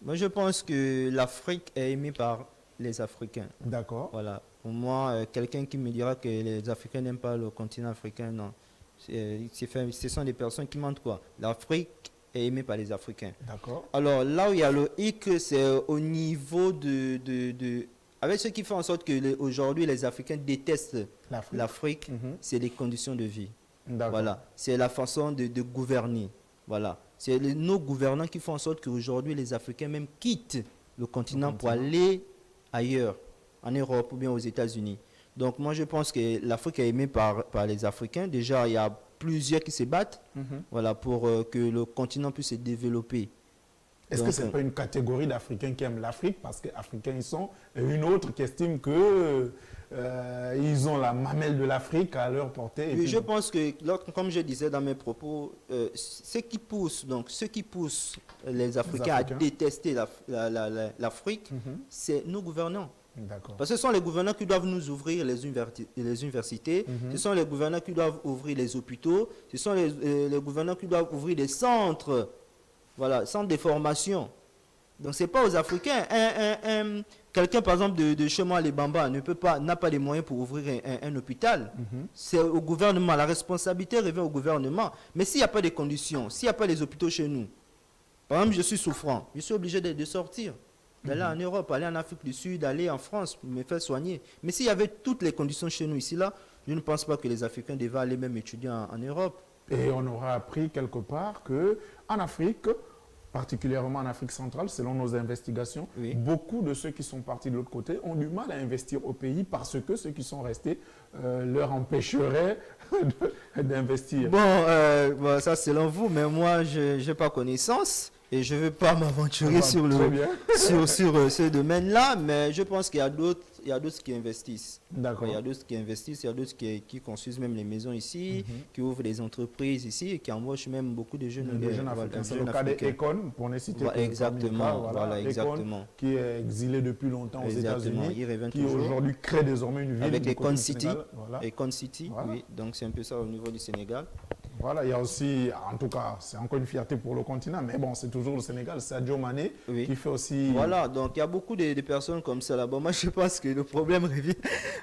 Moi, je pense que l'Afrique est aimée par les Africains. D'accord. Voilà. Pour moi, quelqu'un qui me dira que les Africains n'aiment pas le continent africain, non. Ce sont des personnes qui mentent quoi. L'Afrique est aimée par les Africains. D'accord. Alors, là où il y a le hic, c'est au niveau avec ce qui fait en sorte qu'aujourd'hui, les Africains détestent l'Afrique, c'est les conditions de vie. Voilà. C'est la façon de gouverner. Voilà. C'est nos gouvernants qui font en sorte qu'aujourd'hui, les Africains même quittent le continent pour aller ailleurs, en Europe ou bien aux États-Unis. Donc moi, je pense que l'Afrique est aimée par les Africains. Déjà, il y a plusieurs qui se battent voilà, pour que le continent puisse se développer. Est-ce que ce n'est pas une catégorie d'Africains qui aiment l'Afrique parce qu'Africains ils sont, et une autre qui estime que ils ont la mamelle de l'Afrique à leur portée? Oui, je pense que, comme je disais dans mes propos, ce qui pousse les Africains à détester l'Afrique, c'est nos gouvernants. Parce que ce sont les gouvernants qui doivent nous ouvrir les universités, ce sont les gouvernants qui doivent ouvrir les hôpitaux, ce sont les gouvernants qui doivent ouvrir des centres, voilà, centres de formation. Donc ce n'est pas aux Africains. Quelqu'un, par exemple, de chez moi, les Bambas, n'a pas les moyens pour ouvrir un hôpital. C'est au gouvernement. La responsabilité revient au gouvernement. Mais s'il n'y a pas de conditions, s'il n'y a pas les hôpitaux chez nous, par exemple, je suis souffrant, je suis obligé de sortir, d'aller en Europe, aller en Afrique du Sud, aller en France, me faire soigner. Mais s'il y avait toutes les conditions chez nous ici, là, je ne pense pas que les Africains devaient aller même étudier en Europe. Et on aura appris quelque part qu'en Afrique, particulièrement en Afrique centrale, selon nos investigations, beaucoup de ceux qui sont partis de l'autre côté ont du mal à investir au pays parce que ceux qui sont restés leur empêcheraient d'investir. Bon, ça selon vous, mais moi, je n'ai pas connaissance. Et je ne veux pas m'aventurer sur ce domaine-là, mais je pense qu'il y a d'autres qui investissent. D'accord. Il y a d'autres qui investissent, il y a d'autres qui construisent même les maisons ici, qui ouvrent des entreprises ici et qui embauchent même beaucoup de jeunes Africains. C'est le cas d'Econ, pour ne citer que exactement, exactement. Qui est exilé depuis longtemps aux États-Unis, qui aujourd'hui crée désormais une ville. Avec Econ City, Econ City, oui, donc c'est un peu ça au niveau du Sénégal. Voilà, il y a aussi, en tout cas, c'est encore une fierté pour le continent, mais bon, c'est toujours le Sénégal, c'est Sadio Mané qui fait aussi... Voilà, donc il y a beaucoup de personnes comme ça là-bas. Moi, je pense que le problème revient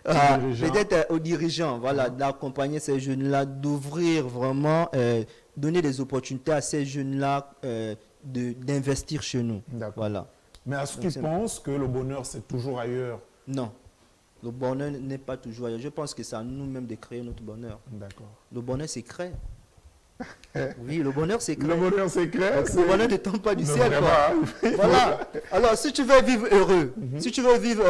peut-être aux dirigeants, voilà, d'accompagner ces jeunes-là, d'ouvrir vraiment, donner des opportunités à ces jeunes-là d'investir chez nous. Voilà. Mais est-ce que tu penses que le bonheur, c'est toujours ailleurs? Non. Le bonheur n'est pas toujours ailleurs. Je pense que c'est à nous-mêmes de créer notre bonheur. D'accord. Le bonheur, c'est créé. Oui, le bonheur c'est créé. Le bonheur c'est créé. Le bonheur ne tombe pas du ciel. Voilà. Alors, si tu veux vivre heureux, si tu veux vivre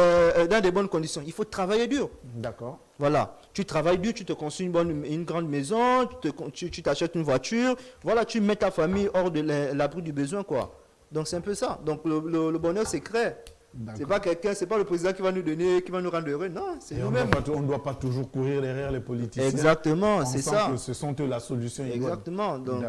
dans de bonnes conditions, il faut travailler dur. D'accord. Voilà. Tu travailles dur, tu te construis une grande maison, tu t'achètes une voiture. Voilà, tu mets ta famille hors de l'abri du besoin, quoi. Donc, c'est un peu ça. Donc, le bonheur c'est créé. C'est pas quelqu'un, c'est pas le président qui va nous donner, qui va nous rendre heureux. Non, c'est nous-mêmes. On ne doit pas toujours courir derrière les politiciens. Exactement, c'est ça. Que ce sont eux la solution. Exactement. Donc,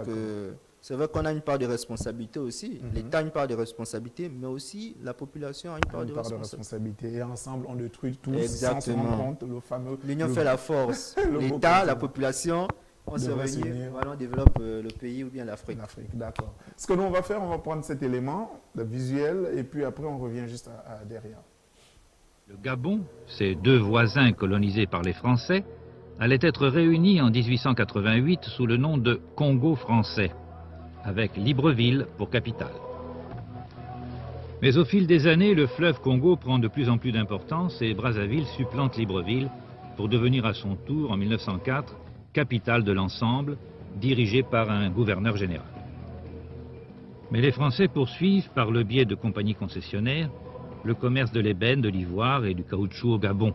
c'est vrai qu'on a une part de responsabilité aussi. L'État a une part de responsabilité, mais aussi la population a une part de responsabilité. Et ensemble, on détruit tous sans se rendre compte. Le fameux. L'union fait la force. L'État, la population. On se réunit, voilà, on développe le pays ou bien l'Afrique. D'accord. Ce que nous on va faire, on va prendre cet élément visuel et puis après on revient juste derrière. Le Gabon, ses deux voisins colonisés par les Français, allait être réunis en 1888 sous le nom de Congo français, avec Libreville pour capitale. Mais au fil des années, le fleuve Congo prend de plus en plus d'importance et Brazzaville supplante Libreville pour devenir à son tour en 1904 capitale de l'ensemble, dirigée par un gouverneur général. Mais les Français poursuivent, par le biais de compagnies concessionnaires, le commerce de l'ébène, de l'ivoire et du caoutchouc au Gabon.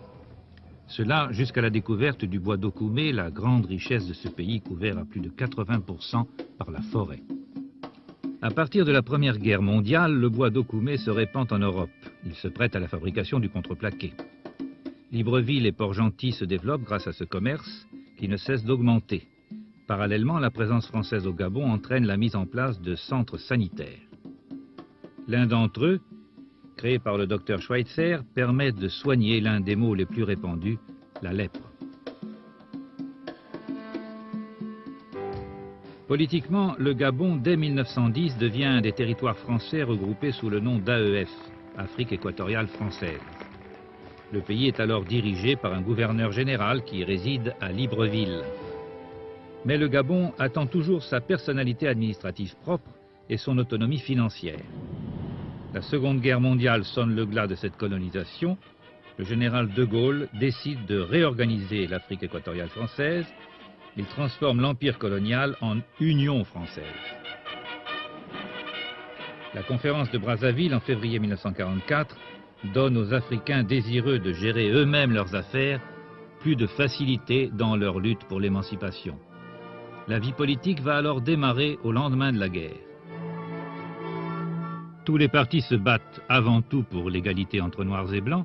Cela jusqu'à la découverte du bois d'Okoumé, la grande richesse de ce pays couvert à plus de 80% par la forêt. À partir de la Première Guerre mondiale, le bois d'Okoumé se répand en Europe. Il se prête à la fabrication du contreplaqué. Libreville et Port-Gentil se développent grâce à ce commerce qui ne cesse d'augmenter. Parallèlement, la présence française au Gabon entraîne la mise en place de centres sanitaires. L'un d'entre eux, créé par le docteur Schweitzer, permet de soigner l'un des maux les plus répandus, la lèpre. Politiquement, le Gabon, dès 1910, devient un des territoires français regroupés sous le nom d'AEF, Afrique équatoriale française. Le pays est alors dirigé par un gouverneur général qui réside à Libreville. Mais le Gabon attend toujours sa personnalité administrative propre et son autonomie financière. La Seconde Guerre mondiale sonne le glas de cette colonisation. Le général de Gaulle décide de réorganiser l'Afrique équatoriale française. Il transforme l'empire colonial en Union française. La conférence de Brazzaville en février 1944 donne aux Africains désireux de gérer eux-mêmes leurs affaires plus de facilité dans leur lutte pour l'émancipation. La vie politique va alors démarrer au lendemain de la guerre. Tous les partis se battent avant tout pour l'égalité entre Noirs et Blancs,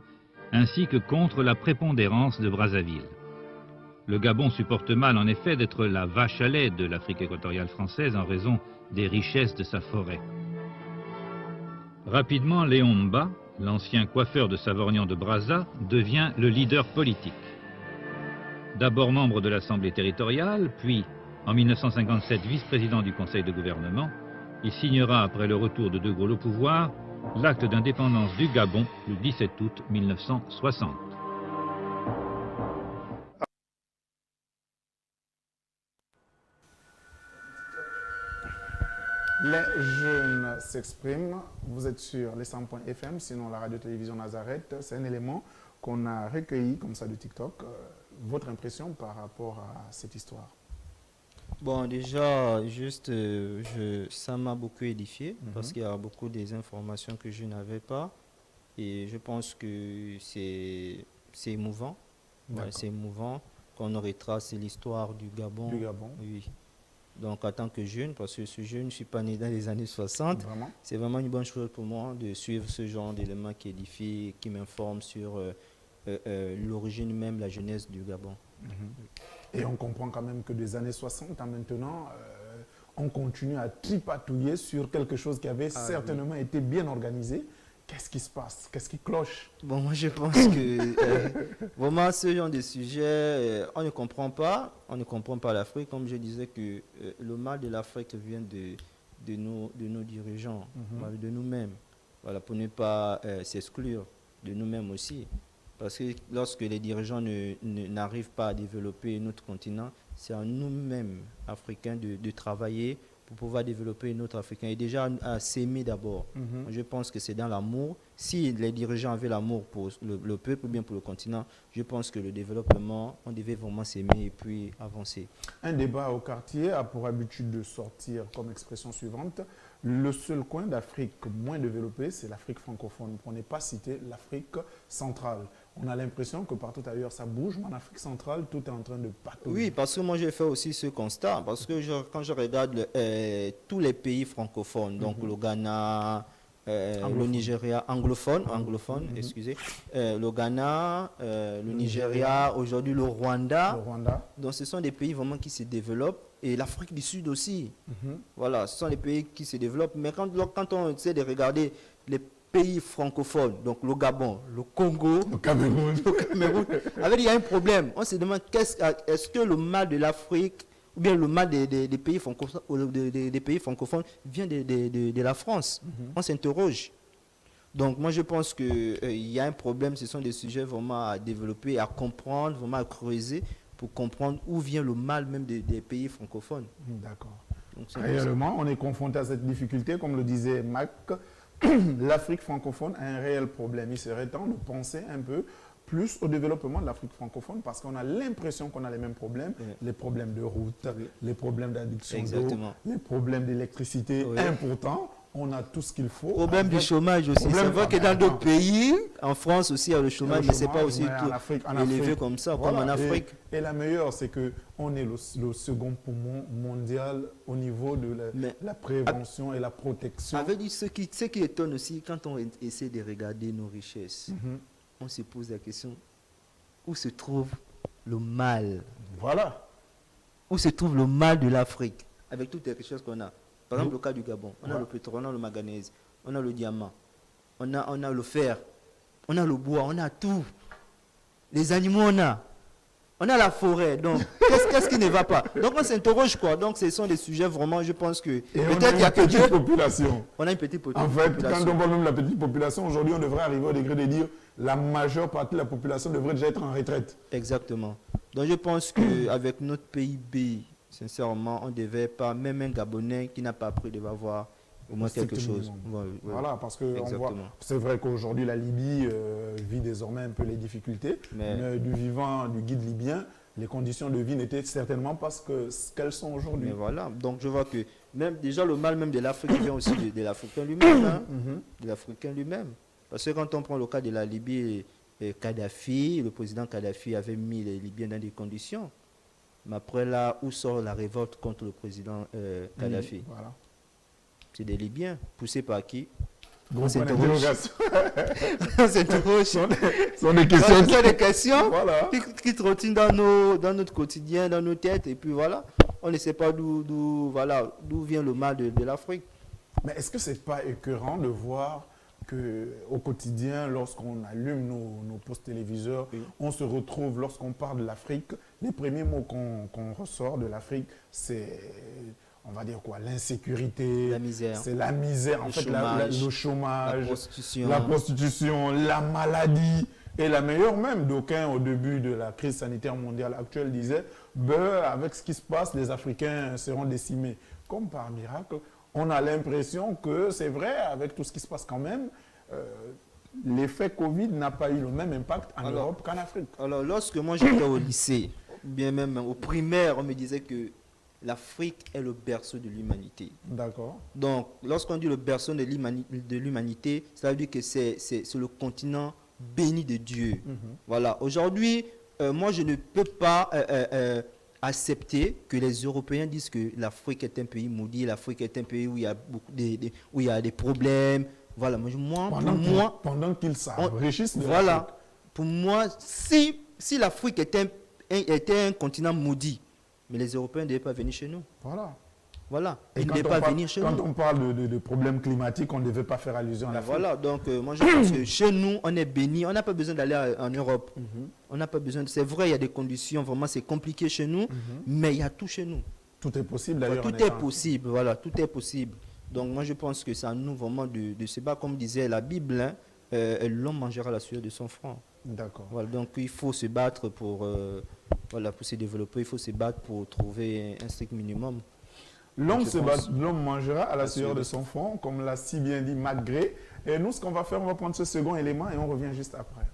ainsi que contre la prépondérance de Brazzaville. Le Gabon supporte mal en effet d'être la vache à lait de l'Afrique équatoriale française en raison des richesses de sa forêt. Rapidement, Léon Mba, l'ancien coiffeur de Savorgnan de Brazza, devient le leader politique. D'abord membre de l'Assemblée territoriale, puis en 1957 vice-président du Conseil de gouvernement, il signera après le retour de De Gaulle au pouvoir l'acte d'indépendance du Gabon le 17 août 1960. Les jeunes s'expriment. Vous êtes sur les 100.fm, sinon la radio-télévision Nazareth. C'est un élément qu'on a recueilli comme ça de TikTok. Votre impression par rapport à cette histoire? Bon, déjà, juste, ça m'a beaucoup édifié parce qu'il y a beaucoup des informations que je n'avais pas. Et je pense que c'est émouvant. Ouais, c'est émouvant qu'on retrace l'histoire du Gabon. Du Gabon. Oui. Donc, en tant que jeune, parce que ce jeune, je ne suis pas né dans les années 60, c'est vraiment une bonne chose pour moi de suivre ce genre d'éléments qui édifient, qui m'informent sur l'origine même, la jeunesse du Gabon. Et on comprend quand même que des années 60 à maintenant, on continue à tripatouiller sur quelque chose qui avait certainement été bien organisé. Qu'est-ce qui se passe? Qu'est-ce qui cloche? Bon, moi je pense que vraiment ce genre de sujet, on ne comprend pas l'Afrique. Comme je disais que le mal de l'Afrique vient de nos dirigeants, de nous-mêmes. Voilà, pour ne pas s'exclure de nous-mêmes aussi. Parce que lorsque les dirigeants n'arrivent pas à développer notre continent, c'est à nous-mêmes, Africains, de travailler pour pouvoir développer notre Africain. Et déjà à s'aimer d'abord. Je pense que c'est dans l'amour. Si les dirigeants avaient l'amour pour le peuple ou bien pour le continent, je pense que le développement, on devait vraiment s'aimer et puis avancer. Un débat au quartier a pour habitude de sortir comme expression suivante: le seul coin d'Afrique moins développé, c'est l'Afrique francophone, pour ne pas citer l'Afrique centrale. On a l'impression que partout ailleurs ça bouge, mais en Afrique centrale, tout est en train de patauger. Oui, parce que moi j'ai fait aussi ce constat, parce que quand je regarde tous les pays francophones, donc le Ghana, le Nigeria, anglophone, excusez, le Ghana, le Nigeria, aujourd'hui le Rwanda. Donc ce sont des pays vraiment qui se développent. Et l'Afrique du Sud aussi. Voilà, ce sont les pays qui se développent. Mais quand on essaie de regarder les pays francophones, donc le Gabon, le Congo, le Cameroun, il y a un problème. On se demande est-ce que le mal de l'Afrique ou bien le mal des pays francophones vient de la France? On s'interroge. Donc moi je pense qu'il y a un problème. Ce sont des sujets vraiment à développer, à comprendre, vraiment à creuser, pour comprendre où vient le mal même des pays francophones. D'accord. Réellement, on est confronté à cette difficulté, comme le disait Mac. L'Afrique francophone a un réel problème. Il serait temps de penser un peu plus au développement de l'Afrique francophone parce qu'on a l'impression qu'on a les mêmes problèmes, les problèmes de route, les problèmes d'adduction d'eau, les problèmes d'électricité. Pourtant, on a tout ce qu'il faut. Problème du chômage aussi. C'est vrai que dans d'autres pays, en France aussi, il y a le chômage, mais ce n'est pas aussi élevé comme ça, comme en Afrique. Et la meilleure, c'est qu'on est le second poumon mondial au niveau de la prévention et la protection. Avec ce qui étonne aussi, quand on essaie de regarder nos richesses, on se pose la question, où se trouve le mal? Voilà. Où se trouve le mal de l'Afrique, avec toutes les richesses qu'on a? Par exemple, le cas du Gabon, on a le pétrole, on a le manganèse, on a le diamant, on a le fer, on a le bois, on a tout. Les animaux, on a la forêt. Donc, qu'est-ce qui ne va pas? Donc, on s'interroge quoi. Donc, ce sont des sujets vraiment, je pense que... peut-être il y a une petite population. On a une petite population. En fait, quand on voit même la petite population, aujourd'hui, on devrait arriver au degré de dire la majeure partie de la population devrait déjà être en retraite. Exactement. Donc, je pense qu'avec notre PIB... Sincèrement, on ne devait pas, même un Gabonais qui n'a pas appris devait avoir au moins quelque chose. Voilà, parce que c'est vrai qu'aujourd'hui, la Libye vit désormais un peu les difficultés, mais du vivant du guide libyen, les conditions de vie n'étaient certainement pas ce qu'elles sont aujourd'hui. Mais voilà, donc je vois que même déjà le mal même de l'Afrique vient aussi de l'Africain lui-même. Hein, de l'Africain lui-même. Parce que quand on prend le cas de la Libye, Kadhafi, le président Kadhafi avait mis les Libyens dans des conditions. Mais après là, où sort la révolte contre le président Kadhafi? Voilà. C'est des Libyens, poussés par qui? On s'interroge. sont des questions voilà. qui trottinent dans notre quotidien, dans nos têtes, et puis voilà, on ne sait pas d'où vient le mal de l'Afrique. Mais est-ce que ce n'est pas écœurant de voir qu'au quotidien, lorsqu'on allume nos postes téléviseurs, on se retrouve, lorsqu'on parle de l'Afrique, les premiers mots qu'on ressort de l'Afrique, c'est, on va dire quoi, l'insécurité, la misère. C'est la misère, en fait, le chômage, la prostitution, la maladie. Et la meilleure même, d'aucuns au début de la crise sanitaire mondiale actuelle disaient, avec ce qui se passe, les Africains seront décimés. Comme par miracle, on a l'impression que c'est vrai, avec tout ce qui se passe quand même, l'effet Covid n'a pas eu le même impact en Europe qu'en Afrique. Alors, lorsque moi j'étais au lycée, bien même au primaire, on me disait que l'Afrique est le berceau de l'humanité. D'accord. Donc, lorsqu'on dit le berceau de l'humanité, ça veut dire que c'est le continent béni de Dieu. Voilà. Aujourd'hui, moi, je ne peux pas accepter que les Européens disent que l'Afrique est un pays maudit, l'Afrique est un pays où il y a où il y a des problèmes. Voilà. Pendant qu'ils s'enrichissent de voilà. l'Afrique. Pour moi, si l'Afrique était un continent maudit, mais les Européens ne devaient pas venir chez nous. Voilà. Et quand on parle de problèmes climatiques, on ne devait pas faire allusion à l'Afrique. Voilà, donc moi je pense que chez nous, on est béni. On n'a pas besoin d'aller en Europe. On n'a pas besoin. C'est vrai, il y a des conditions, vraiment c'est compliqué chez nous, mais il y a tout chez nous. Tout est possible d'ailleurs. Tout est possible, voilà, tout est possible. Donc moi je pense que c'est à nous vraiment de se battre, comme disait la Bible, hein, l'homme mangera la sueur de son front. D'accord. Voilà, donc il faut se battre pour se développer, il faut se battre pour trouver un strict minimum. L'homme mangera à la sueur de son front, comme l'a si bien dit Magré. Et nous, ce qu'on va faire, on va prendre ce second élément et on revient juste après.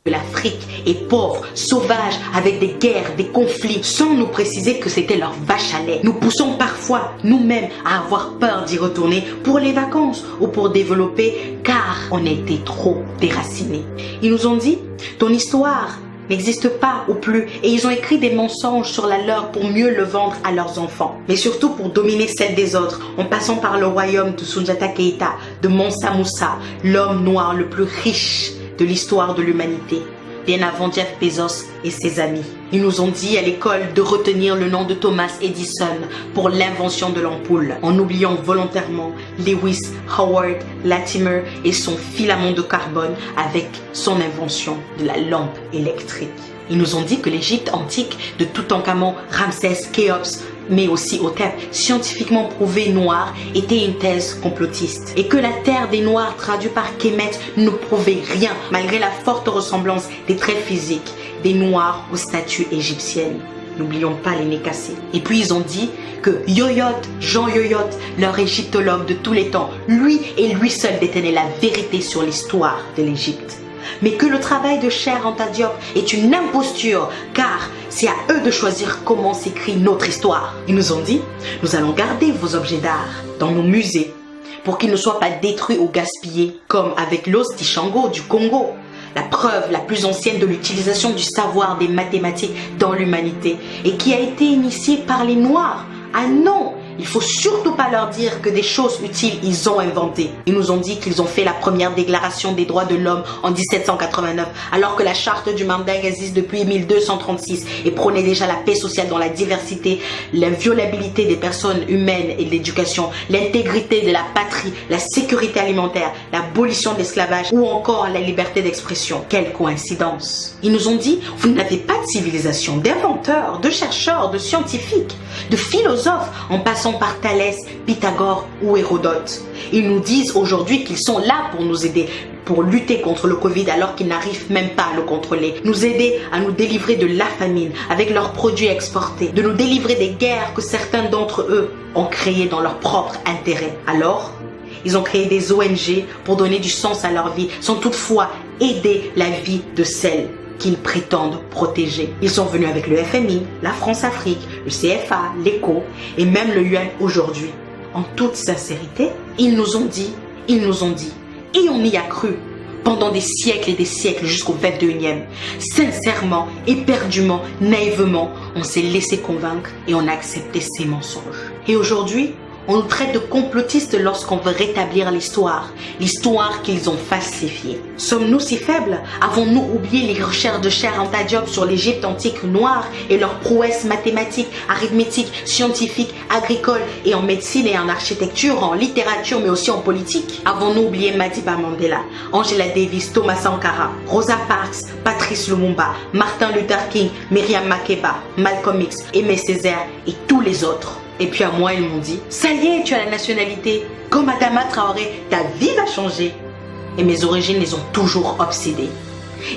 L'Afrique est pauvre, sauvage, avec des guerres, des conflits, sans nous préciser que c'était leur vache à lait. Nous poussons parfois nous-mêmes à avoir peur d'y retourner pour les vacances ou pour développer, car on a été trop déracinés. Ils nous ont dit, ton histoire n'existe pas ou plus, et ils ont écrit des mensonges sur la leur pour mieux le vendre à leurs enfants, mais surtout pour dominer celle des autres, en passant par le royaume de Soundiata Keïta, de Mansa Moussa, l'homme noir le plus riche de l'histoire de l'humanité, bien avant Jeff Bezos et ses amis. Ils nous ont dit à l'école de retenir le nom de Thomas Edison pour l'invention de l'ampoule, en oubliant volontairement Lewis Howard Latimer et son filament de carbone avec son invention de la lampe électrique. Ils nous ont dit que l'Égypte antique de Toutankhamon, Ramsès, Khéops, mais aussi Hotep, scientifiquement prouvé noir, était une thèse complotiste. Et que la terre des Noirs, traduit par Kemet, ne prouvait rien, malgré la forte ressemblance des traits physiques des Noirs aux statues égyptiennes. N'oublions pas les nez cassés. Et puis ils ont dit que Yoyot, Jean Yoyot, leur égyptologue de tous les temps, lui et lui seul détenait la vérité sur l'histoire de l'Égypte. Mais que le travail de Cheikh Anta Diop est une imposture, car c'est à eux de choisir comment s'écrit notre histoire. Ils nous ont dit, nous allons garder vos objets d'art dans nos musées pour qu'ils ne soient pas détruits ou gaspillés, comme avec l'os Tishango du Congo, la preuve la plus ancienne de l'utilisation du savoir des mathématiques dans l'humanité et qui a été initiée par les Noirs. Ah non! Il faut surtout pas leur dire que des choses utiles ils ont inventées. Ils nous ont dit qu'ils ont fait la première déclaration des droits de l'homme en 1789, alors que la charte du Mandingue existe depuis 1236 et prônait déjà la paix sociale dans la diversité, l'inviolabilité des personnes humaines et de l'éducation, l'intégrité de la patrie, la sécurité alimentaire, l'abolition de l'esclavage ou encore la liberté d'expression. Quelle coïncidence! Ils nous ont dit, vous n'avez pas de civilisation, d'inventeurs, de chercheurs, de scientifiques, de philosophes, en passant par Thalès, Pythagore ou Hérodote. Ils nous disent aujourd'hui qu'ils sont là pour nous aider, pour lutter contre le Covid alors qu'ils n'arrivent même pas à le contrôler. Nous aider à nous délivrer de la famine avec leurs produits exportés, de nous délivrer des guerres que certains d'entre eux ont créées dans leur propre intérêt. Alors, ils ont créé des ONG pour donner du sens à leur vie, sans toutefois aider la vie de celles qu'ils prétendent protéger. Ils sont venus avec le FMI, la France-Afrique, le CFA, l'ECO et même le UN aujourd'hui. En toute sincérité, ils nous ont dit, et on y a cru pendant des siècles et des siècles jusqu'au 21e. Sincèrement, éperdument, naïvement, on s'est laissé convaincre et on a accepté ces mensonges. Et aujourd'hui, on nous traite de complotistes lorsqu'on veut rétablir l'histoire qu'ils ont falsifiée. Sommes-nous si faibles? Avons-nous oublié les recherches de Cheikh Anta Diop sur l'Égypte antique noire et leurs prouesses mathématiques, arithmétiques, scientifiques, agricoles et en médecine et en architecture, en littérature mais aussi en politique? Avons-nous oublié Madiba Mandela, Angela Davis, Thomas Sankara, Rosa Parks, Patrice Lumumba, Martin Luther King, Myriam Makeba, Malcolm X, Aimé Césaire et tous les autres? Et puis à moi, ils m'ont dit, ça y est, tu as la nationalité. Comme Adama Traoré, ta vie va changer. Et mes origines les ont toujours obsédées.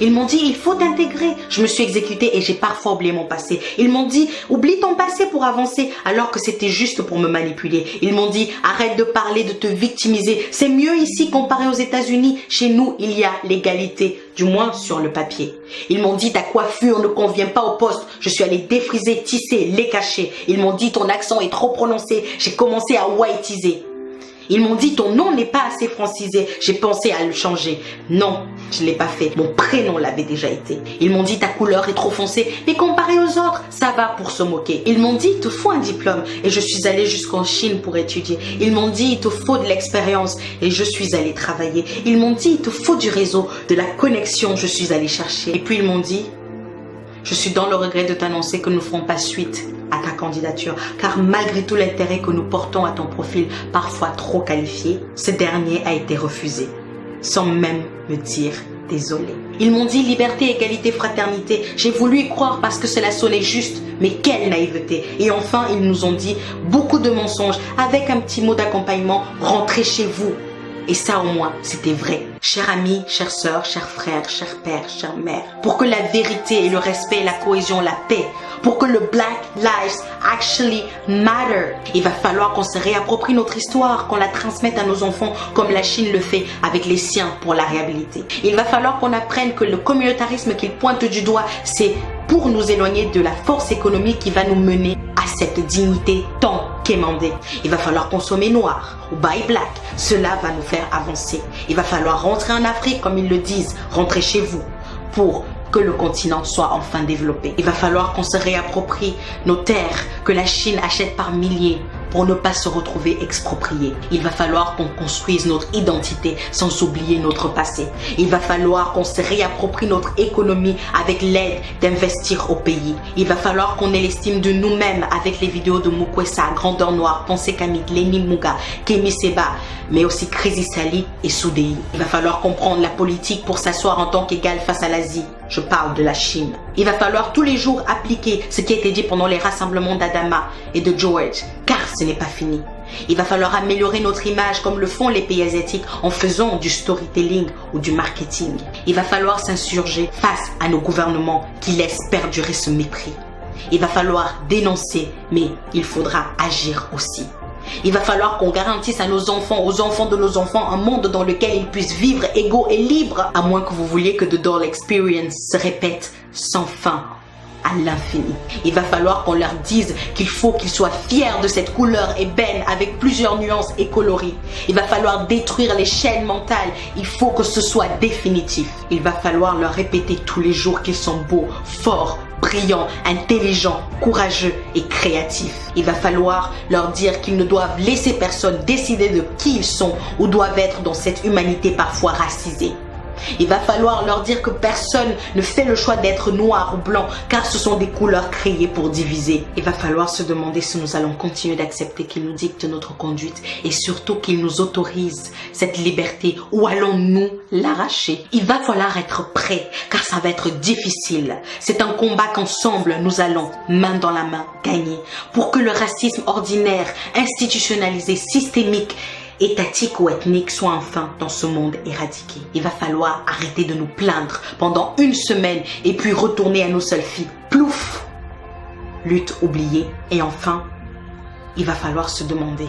Ils m'ont dit, il faut t'intégrer. Je me suis exécutée et j'ai parfois oublié mon passé. Ils m'ont dit, oublie ton passé pour avancer, alors que c'était juste pour me manipuler. Ils m'ont dit, arrête de parler, de te victimiser. C'est mieux ici comparé aux États-Unis. Chez nous, il y a l'égalité, du moins sur le papier. Ils m'ont dit, ta coiffure ne convient pas au poste. Je suis allée défriser, tisser, les cacher. Ils m'ont dit, ton accent est trop prononcé. J'ai commencé à whiteiser. Ils m'ont dit, ton nom n'est pas assez francisé. J'ai pensé à le changer. Non, je ne l'ai pas fait. Mon prénom l'avait déjà été. Ils m'ont dit, ta couleur est trop foncée. Mais comparé aux autres, ça va pour se moquer. Ils m'ont dit, il te faut un diplôme. Et je suis allée jusqu'en Chine pour étudier. Ils m'ont dit, il te faut de l'expérience. Et je suis allée travailler. Ils m'ont dit, il te faut du réseau, de la connexion. Je suis allée chercher. Et puis ils m'ont dit, je suis dans le regret de t'annoncer que nous ne ferons pas suite à ta candidature, car malgré tout l'intérêt que nous portons à ton profil, parfois trop qualifié, ce dernier a été refusé, sans même me dire désolé. Ils m'ont dit liberté, égalité, fraternité. J'ai voulu y croire parce que cela sonnait juste, mais quelle naïveté. Et enfin, ils nous ont dit beaucoup de mensonges, avec un petit mot d'accompagnement, rentrez chez vous. Et ça au moins, c'était vrai. Chers amis, chères sœurs, chers frères, chers pères, chères mères, pour que la vérité et le respect, la cohésion, la paix, pour que le Black Lives Actually Matter, il va falloir qu'on se réapproprie notre histoire, qu'on la transmette à nos enfants comme la Chine le fait avec les siens pour la réhabiliter. Il va falloir qu'on apprenne que le communautarisme qu'il pointe du doigt, c'est pour nous éloigner de la force économique qui va nous mener à cette dignité tant quémandée. Il va falloir consommer noir ou buy black. Cela va nous faire avancer. Il va falloir rentrer en Afrique, comme ils le disent, rentrer chez vous, pour que le continent soit enfin développé. Il va falloir qu'on se réapproprie nos terres que la Chine achète par milliers pour ne pas se retrouver expropriés. Il va falloir qu'on construise notre identité sans oublier notre passé. Il va falloir qu'on se réapproprie notre économie avec l'aide d'investir au pays. Il va falloir qu'on ait l'estime de nous-mêmes avec les vidéos de Mukwesa, Grandeur Noire, Pensée Kamit, Lenny Muga, Kemi Seba, mais aussi Crazy Sally et Soudei. Il va falloir comprendre la politique pour s'asseoir en tant qu'égal face à l'Asie. Je parle de la Chine. Il va falloir tous les jours appliquer ce qui a été dit pendant les rassemblements d'Adama et de George, car ce n'est pas fini. Il va falloir améliorer notre image comme le font les pays asiatiques en faisant du storytelling ou du marketing. Il va falloir s'insurger face à nos gouvernements qui laissent perdurer ce mépris. Il va falloir dénoncer, mais il faudra agir aussi. Il va falloir qu'on garantisse à nos enfants, aux enfants de nos enfants, un monde dans lequel ils puissent vivre égaux et libres, à moins que vous vouliez que The Doll Experience se répète sans fin à l'infini. Il va falloir qu'on leur dise qu'il faut qu'ils soient fiers de cette couleur ébène avec plusieurs nuances et coloris. Il va falloir détruire les chaînes mentales. Il faut que ce soit définitif. Il va falloir leur répéter tous les jours qu'ils sont beaux, forts, brillants, intelligents, courageux et créatifs. Il va falloir leur dire qu'ils ne doivent laisser personne décider de qui ils sont ou doivent être dans cette humanité parfois racisée. Il va falloir leur dire que personne ne fait le choix d'être noir ou blanc, car ce sont des couleurs créées pour diviser. Il va falloir se demander si nous allons continuer d'accepter qu'ils nous dictent notre conduite et surtout qu'ils nous autorisent cette liberté, ou allons-nous l'arracher? Il va falloir être prêt, car ça va être difficile. C'est un combat qu'ensemble nous allons, main dans la main, gagner, pour que le racisme ordinaire, institutionnalisé, systémique, étatique ou ethnique soit enfin dans ce monde éradiqué. Il va falloir arrêter de nous plaindre pendant une semaine et puis retourner à nos seules filles. Plouf! Lutte oubliée. Et enfin, il va falloir se demander,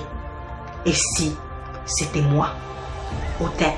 et si c'était moi? Hotep.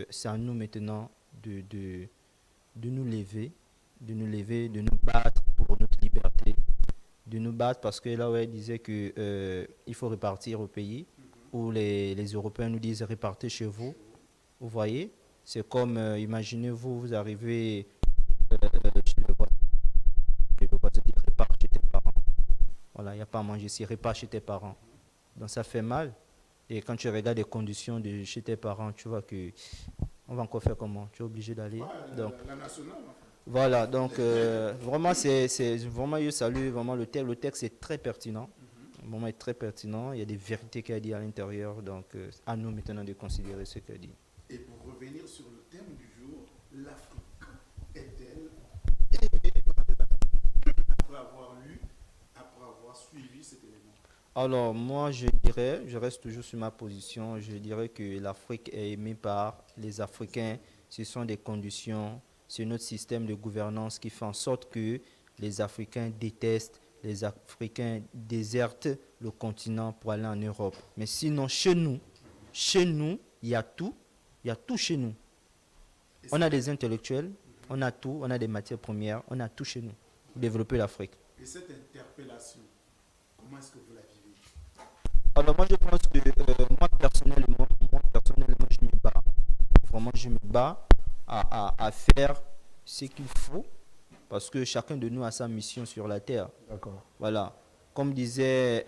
c'est à nous maintenant de nous lever, de nous battre pour notre liberté, de nous battre parce que là, il disait que il faut repartir au pays où les Européens nous disent repartez chez vous. Vous voyez, c'est comme, imaginez-vous, vous arrivez chez le voisin, dit repars chez tes parents. Voilà, il n'y a pas à manger ici, repars chez tes parents. Donc ça fait mal. Et quand tu regardes les conditions de chez tes parents, tu vois que on va encore faire comment? Tu es obligé d'aller. Donc, la nationale. Voilà, donc vraiment, c'est vraiment, je salue vraiment le texte est très pertinent. Le moment est très pertinent. Il y a des vérités qu'il a dit à l'intérieur. Donc, à nous maintenant de considérer ce qu'il dit. Et pour revenir sur le thème du jour, l'Afrique est-elle aimée par les Africains après avoir lu, après avoir suivi cet élément? Alors, moi, je reste toujours sur ma position, je dirais que l'Afrique est aimée par les Africains. Ce sont des conditions, c'est notre système de gouvernance qui fait en sorte que les Africains détestent, les Africains désertent le continent pour aller en Europe. Mais sinon, chez nous, il y a tout chez nous. On a des intellectuels, on a tout, on a des matières premières, on a tout chez nous. Développer l'Afrique. Et cette interpellation, comment est-ce que vous la vivez? Alors moi je pense que moi personnellement, je me bats. Vraiment, je me bats à faire ce qu'il faut parce que chacun de nous a sa mission sur la terre. D'accord. Voilà. Comme disait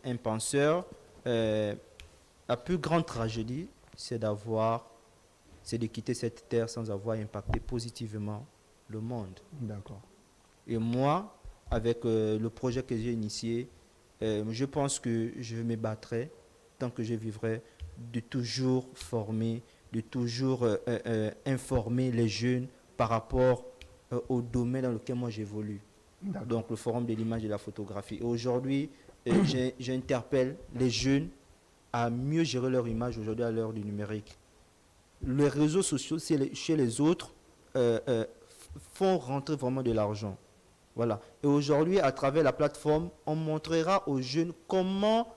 un penseur, la plus grande tragédie, c'est de quitter cette terre sans avoir impacté positivement le monde. D'accord. Et moi, avec le projet que j'ai initié, je pense que je me battrai tant que je vivrai de toujours former, de toujours informer les jeunes par rapport au domaine dans lequel moi j'évolue. Donc le forum de l'image et de la photographie. Et aujourd'hui, j'interpelle les jeunes à mieux gérer leur image aujourd'hui à l'heure du numérique. Les réseaux sociaux, chez les autres, font rentrer vraiment de l'argent. Voilà. Et aujourd'hui, à travers la plateforme, on montrera aux jeunes comment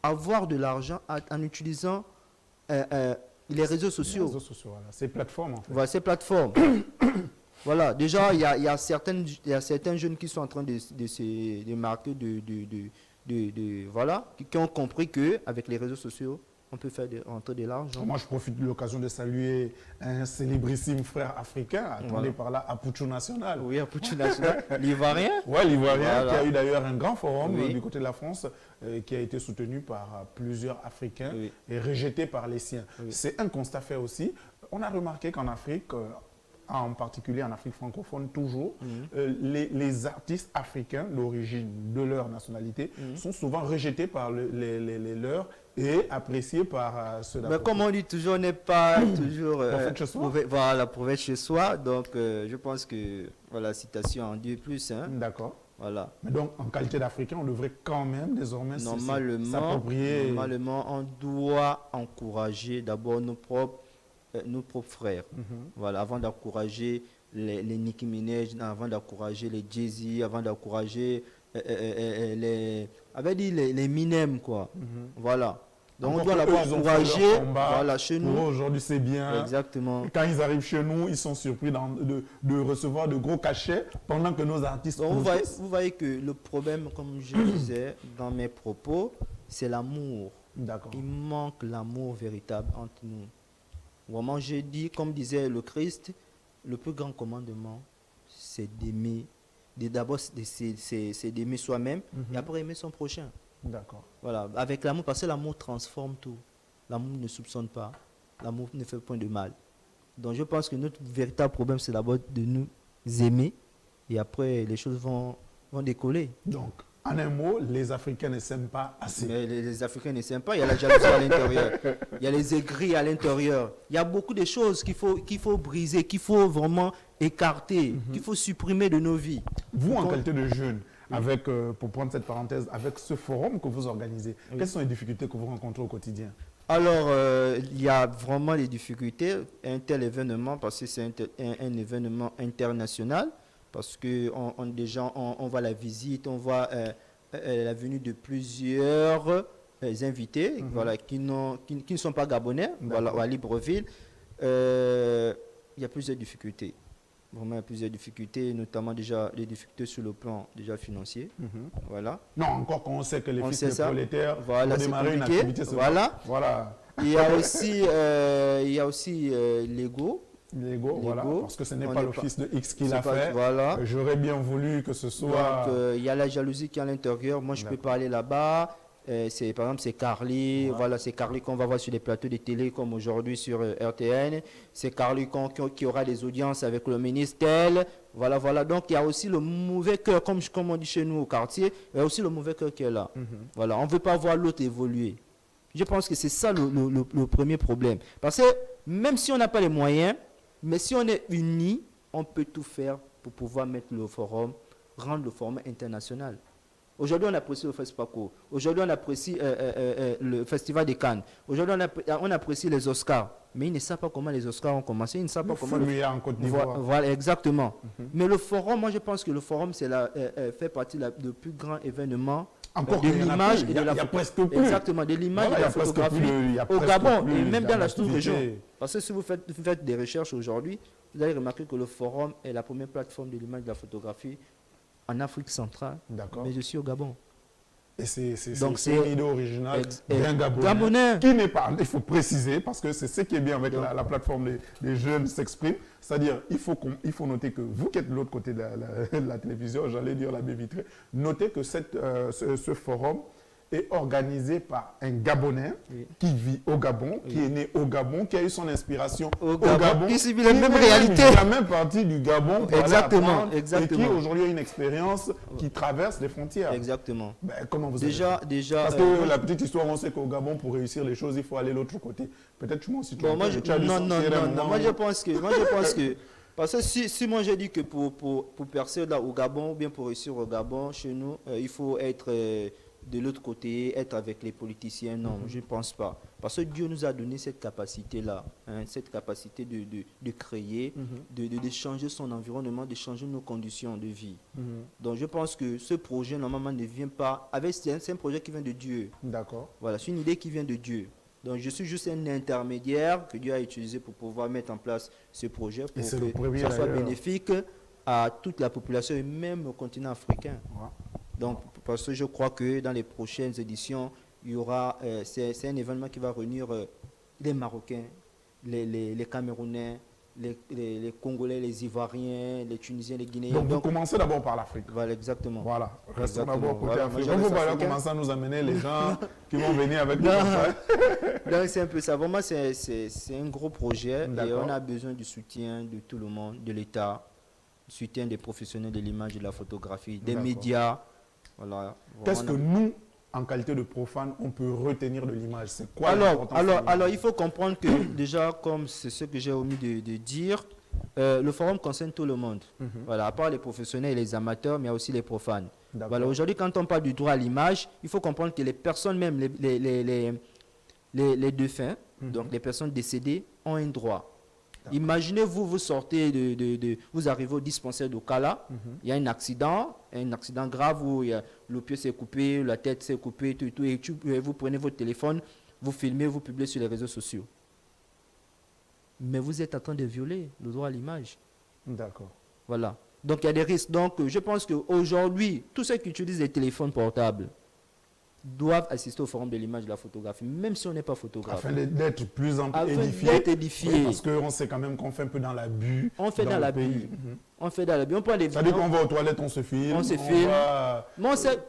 avoir de l'argent en utilisant les réseaux sociaux. Les réseaux sociaux, voilà. Ces plateformes, en fait. Voilà, ces plateformes. Voilà. Déjà, il y a certains jeunes qui sont en train de se démarquer voilà, qui ont compris qu'avec les réseaux sociaux, on peut faire rentrer de l'argent. Moi, je profite de l'occasion de saluer un célébrissime frère africain, attendez par là, Apouchou National. Oui, Apouchou National, l'Ivoirien. Oui, l'Ivoirien, qui a eu d'ailleurs un grand forum du côté de la France, qui a été soutenu par plusieurs Africains et rejeté par les siens. C'est un constat fait aussi. On a remarqué qu'en Afrique, en particulier en Afrique francophone, toujours, les artistes africains d'origine de leur nationalité sont souvent rejetés par les leurs et appréciés par ceux d'Afrique. Mais comme on dit toujours, on n'est pas toujours prophète chez soi. Donc, je pense que la citation en dit plus. Hein. D'accord. Voilà. Mais donc, en qualité d'Africain, on devrait quand même désormais s'approprier. Normalement, on doit encourager d'abord nos propres frères. Voilà, avant d'encourager les Nicki Minaj, avant d'encourager les Jay-Z, avant d'encourager les Eminem, quoi. Voilà. Donc on doit d'abord encourager chez nous. Aujourd'hui, c'est bien. Exactement. Quand ils arrivent chez nous, ils sont surpris de recevoir de gros cachets pendant que nos artistes... Donc, vous voyez que le problème, comme je disais dans mes propos, c'est l'amour. D'accord. Il manque l'amour véritable entre nous. Vraiment, j'ai dit, comme disait le Christ, le plus grand commandement, c'est d'aimer. D'abord, c'est d'aimer soi-même et après aimer son prochain. D'accord. Voilà, avec l'amour, parce que l'amour transforme tout. L'amour ne soupçonne pas. L'amour ne fait point de mal. Donc, je pense que notre véritable problème, c'est d'abord de nous aimer et après, les choses vont décoller. Donc, en un mot, les Africains ne s'aiment pas assez. Mais les Africains ne s'aiment pas. Il y a la jalousie à l'intérieur. Il y a les aigris à l'intérieur. Il y a beaucoup de choses qu'il faut briser, qu'il faut vraiment écarter, qu'il faut supprimer de nos vies. Vous, en qualité de jeune, avec, pour prendre cette parenthèse, avec ce forum que vous organisez, quelles sont les difficultés que vous rencontrez au quotidien? Alors, il y a vraiment des difficultés. Un tel événement, parce que c'est un événement international, parce qu'on déjà on voit la visite, on voit la venue de plusieurs invités voilà, qui ne sont pas gabonais, voilà, à Libreville. Il y a plusieurs difficultés. Vraiment, il y a plusieurs difficultés, notamment déjà les difficultés sur le plan déjà financier. Voilà. Non, encore quand on sait que les fils de prolétaires voilà, vont démarrer une activité. Voilà. Il y a aussi l'ego. L'ego, voilà, parce que ce n'est pas le fils de X qui l'a fait. Voilà. J'aurais bien voulu que ce soit... Donc, il y a la jalousie qui est à l'intérieur. Moi, je peux pas aller là-bas. Par exemple, c'est Carly. Ouais. Voilà, c'est Carly qu'on va voir sur les plateaux de télé comme aujourd'hui sur RTN. C'est Carly qui aura des audiences avec le ministre tel. Voilà, voilà. Donc, il y a aussi le mauvais cœur, comme on dit chez nous au quartier. Il y a aussi le mauvais cœur qui est là. Voilà, on ne veut pas voir l'autre évoluer. Je pense que c'est ça le premier problème. Parce que même si on n'a pas les moyens, mais si on est unis, on peut tout faire pour pouvoir mettre le forum, rendre le forum international. Aujourd'hui, on apprécie le FESPACO. Aujourd'hui, on apprécie le Festival de Cannes. Aujourd'hui, on apprécie les Oscars. Mais ils ne savent pas comment les Oscars ont commencé. Ils ne savent pas comment... en Côte d'Ivoire. Voilà, exactement. Mais le forum, moi, je pense que le forum, fait partie du plus grand événement de l'image et de la photographie. Exactement, de l'image et de la photographie au Gabon et même dans la sous-région. Parce que si vous faites des recherches aujourd'hui, vous allez remarquer que le forum est la première plateforme de l'image et de la photographie en Afrique centrale, mais aussi au Gabon. Et c'est une idée originale d'un Gabonais qui n'est pas, il faut préciser, parce que c'est ce qui est bien avec la plateforme des jeunes s'expriment, c'est-à-dire il faut noter que vous qui êtes de l'autre côté de la télévision, j'allais dire la baie vitrée, notez que ce forum est organisé par un Gabonais qui vit au Gabon, qui est né au Gabon, qui a eu son inspiration au Gabon, qui subit la même réalité. La même partie du Gabon pour exactement. Et qui aujourd'hui a une expérience qui traverse les frontières. Exactement. Ben, comment vous déjà Parce que la petite histoire, on sait qu'au Gabon, pour réussir les choses, il faut aller de l'autre côté. Peut-être moi aussi. Bon, moi, je pense que parce que si moi je dis que pour percer là au Gabon ou bien pour réussir au Gabon, chez nous, il faut être de l'autre côté, être avec les politiciens, non, je ne pense pas. Parce que Dieu nous a donné cette capacité-là, cette capacité de créer, de changer son environnement, de changer nos conditions de vie. Donc je pense que ce projet, normalement, ne vient pas... C'est un projet qui vient de Dieu. D'accord. Voilà, c'est une idée qui vient de Dieu. Donc je suis juste un intermédiaire que Dieu a utilisé pour pouvoir mettre en place ce projet, pour que ça soit bénéfique à toute la population et même au continent africain. Ouais. Donc, parce que je crois que dans les prochaines éditions, il y aura, c'est un événement qui va réunir les Marocains, les Camerounais, les Congolais, les Ivoiriens, les Tunisiens, les Guinéens. Donc, vous commencez d'abord par l'Afrique. Voilà, exactement. Voilà, restons d'abord côté Afrique. On va commencer à nous amener les gens qui vont venir avec nous. Donc, c'est un peu ça. Vraiment, c'est un gros projet et on a besoin du soutien de tout le monde, de l'État, du soutien des professionnels de l'image et de la photographie, des médias. Voilà, qu'est-ce que nous, en qualité de profane, on peut retenir de l'image? C'est quoi alors, il faut comprendre que déjà, comme c'est ce que j'ai omis de dire, le forum concerne tout le monde. Voilà, à part les professionnels et les amateurs, mais il y a aussi les profanes. Voilà, aujourd'hui, quand on parle du droit à l'image, il faut comprendre que les personnes, même les défunts, donc les personnes décédées, ont un droit. Imaginez-vous, vous sortez vous arrivez au dispensaire d'Okala, il y a un accident grave où le pied s'est coupé, la tête s'est coupée, tout, et vous prenez votre téléphone, vous filmez, vous publiez sur les réseaux sociaux. Mais vous êtes en train de violer le droit à l'image. D'accord. Voilà. Donc il y a des risques. Donc je pense qu'aujourd'hui, tous ceux qui utilisent les téléphones portables doivent assister au forum de l'image et de la photographie, même si on n'est pas photographe. Afin d'être plus édifié. Oui, parce qu'on sait quand même qu'on fait un peu dans l'abus. On fait dans l'abus. On fait dans l'abus. On prend des vidéos. C'est-à-dire qu'on va aux toilettes, on se filme. On se filme.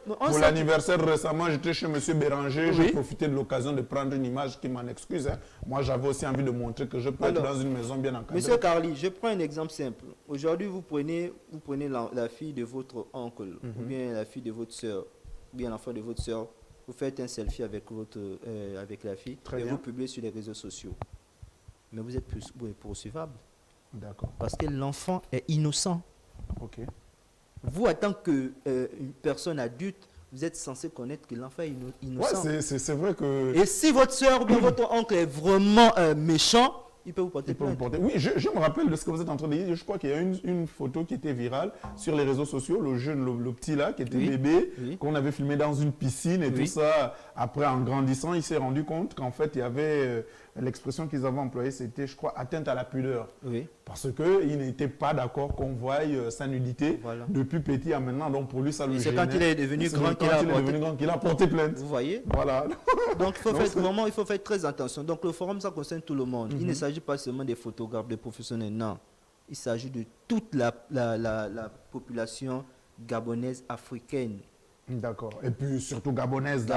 Pour l'anniversaire récemment, j'étais chez M. Béranger. J'ai profité de l'occasion de prendre une image qui m'en excuse. Moi, j'avais aussi envie de montrer que je peux être dans une maison bien encadrée. Monsieur Carly, je prends un exemple simple. Aujourd'hui, vous prenez la fille de votre oncle, ou bien la fille de votre soeur, ou bien l'enfant de votre soeur. Vous faites un selfie avec la fille et vous publiez sur les réseaux sociaux. Mais vous êtes poursuivable. D'accord. Parce que l'enfant est innocent. Ok. Vous, en tant qu'une personne adulte, vous êtes censé connaître que l'enfant est innocent. Ouais, c'est vrai que... Et si votre soeur ou votre oncle est vraiment méchant, il peut vous porter plainte. Oui, je me rappelle de ce que vous êtes en train de dire. Je crois qu'il y a une photo qui était virale sur les réseaux sociaux. Le jeune, le petit là, qui était bébé, qu'on avait filmé dans une piscine et tout ça. Après, en grandissant, il s'est rendu compte qu'en fait, il y avait l'expression qu'ils avaient employée, c'était, je crois, atteinte à la pudeur. Oui. Parce qu'ils n'étaient pas d'accord qu'on voie sa nudité depuis petit à maintenant. Donc pour lui, ça le gênait. C'est quand il est devenu grand qu'il a porté plainte. Vous voyez? Voilà. Donc il faut faire très attention. Donc le forum, ça concerne tout le monde. Il ne s'agit pas seulement des photographes, des professionnels, non. Il s'agit de toute la population gabonaise, africaine. D'accord. Et puis surtout gabonaise.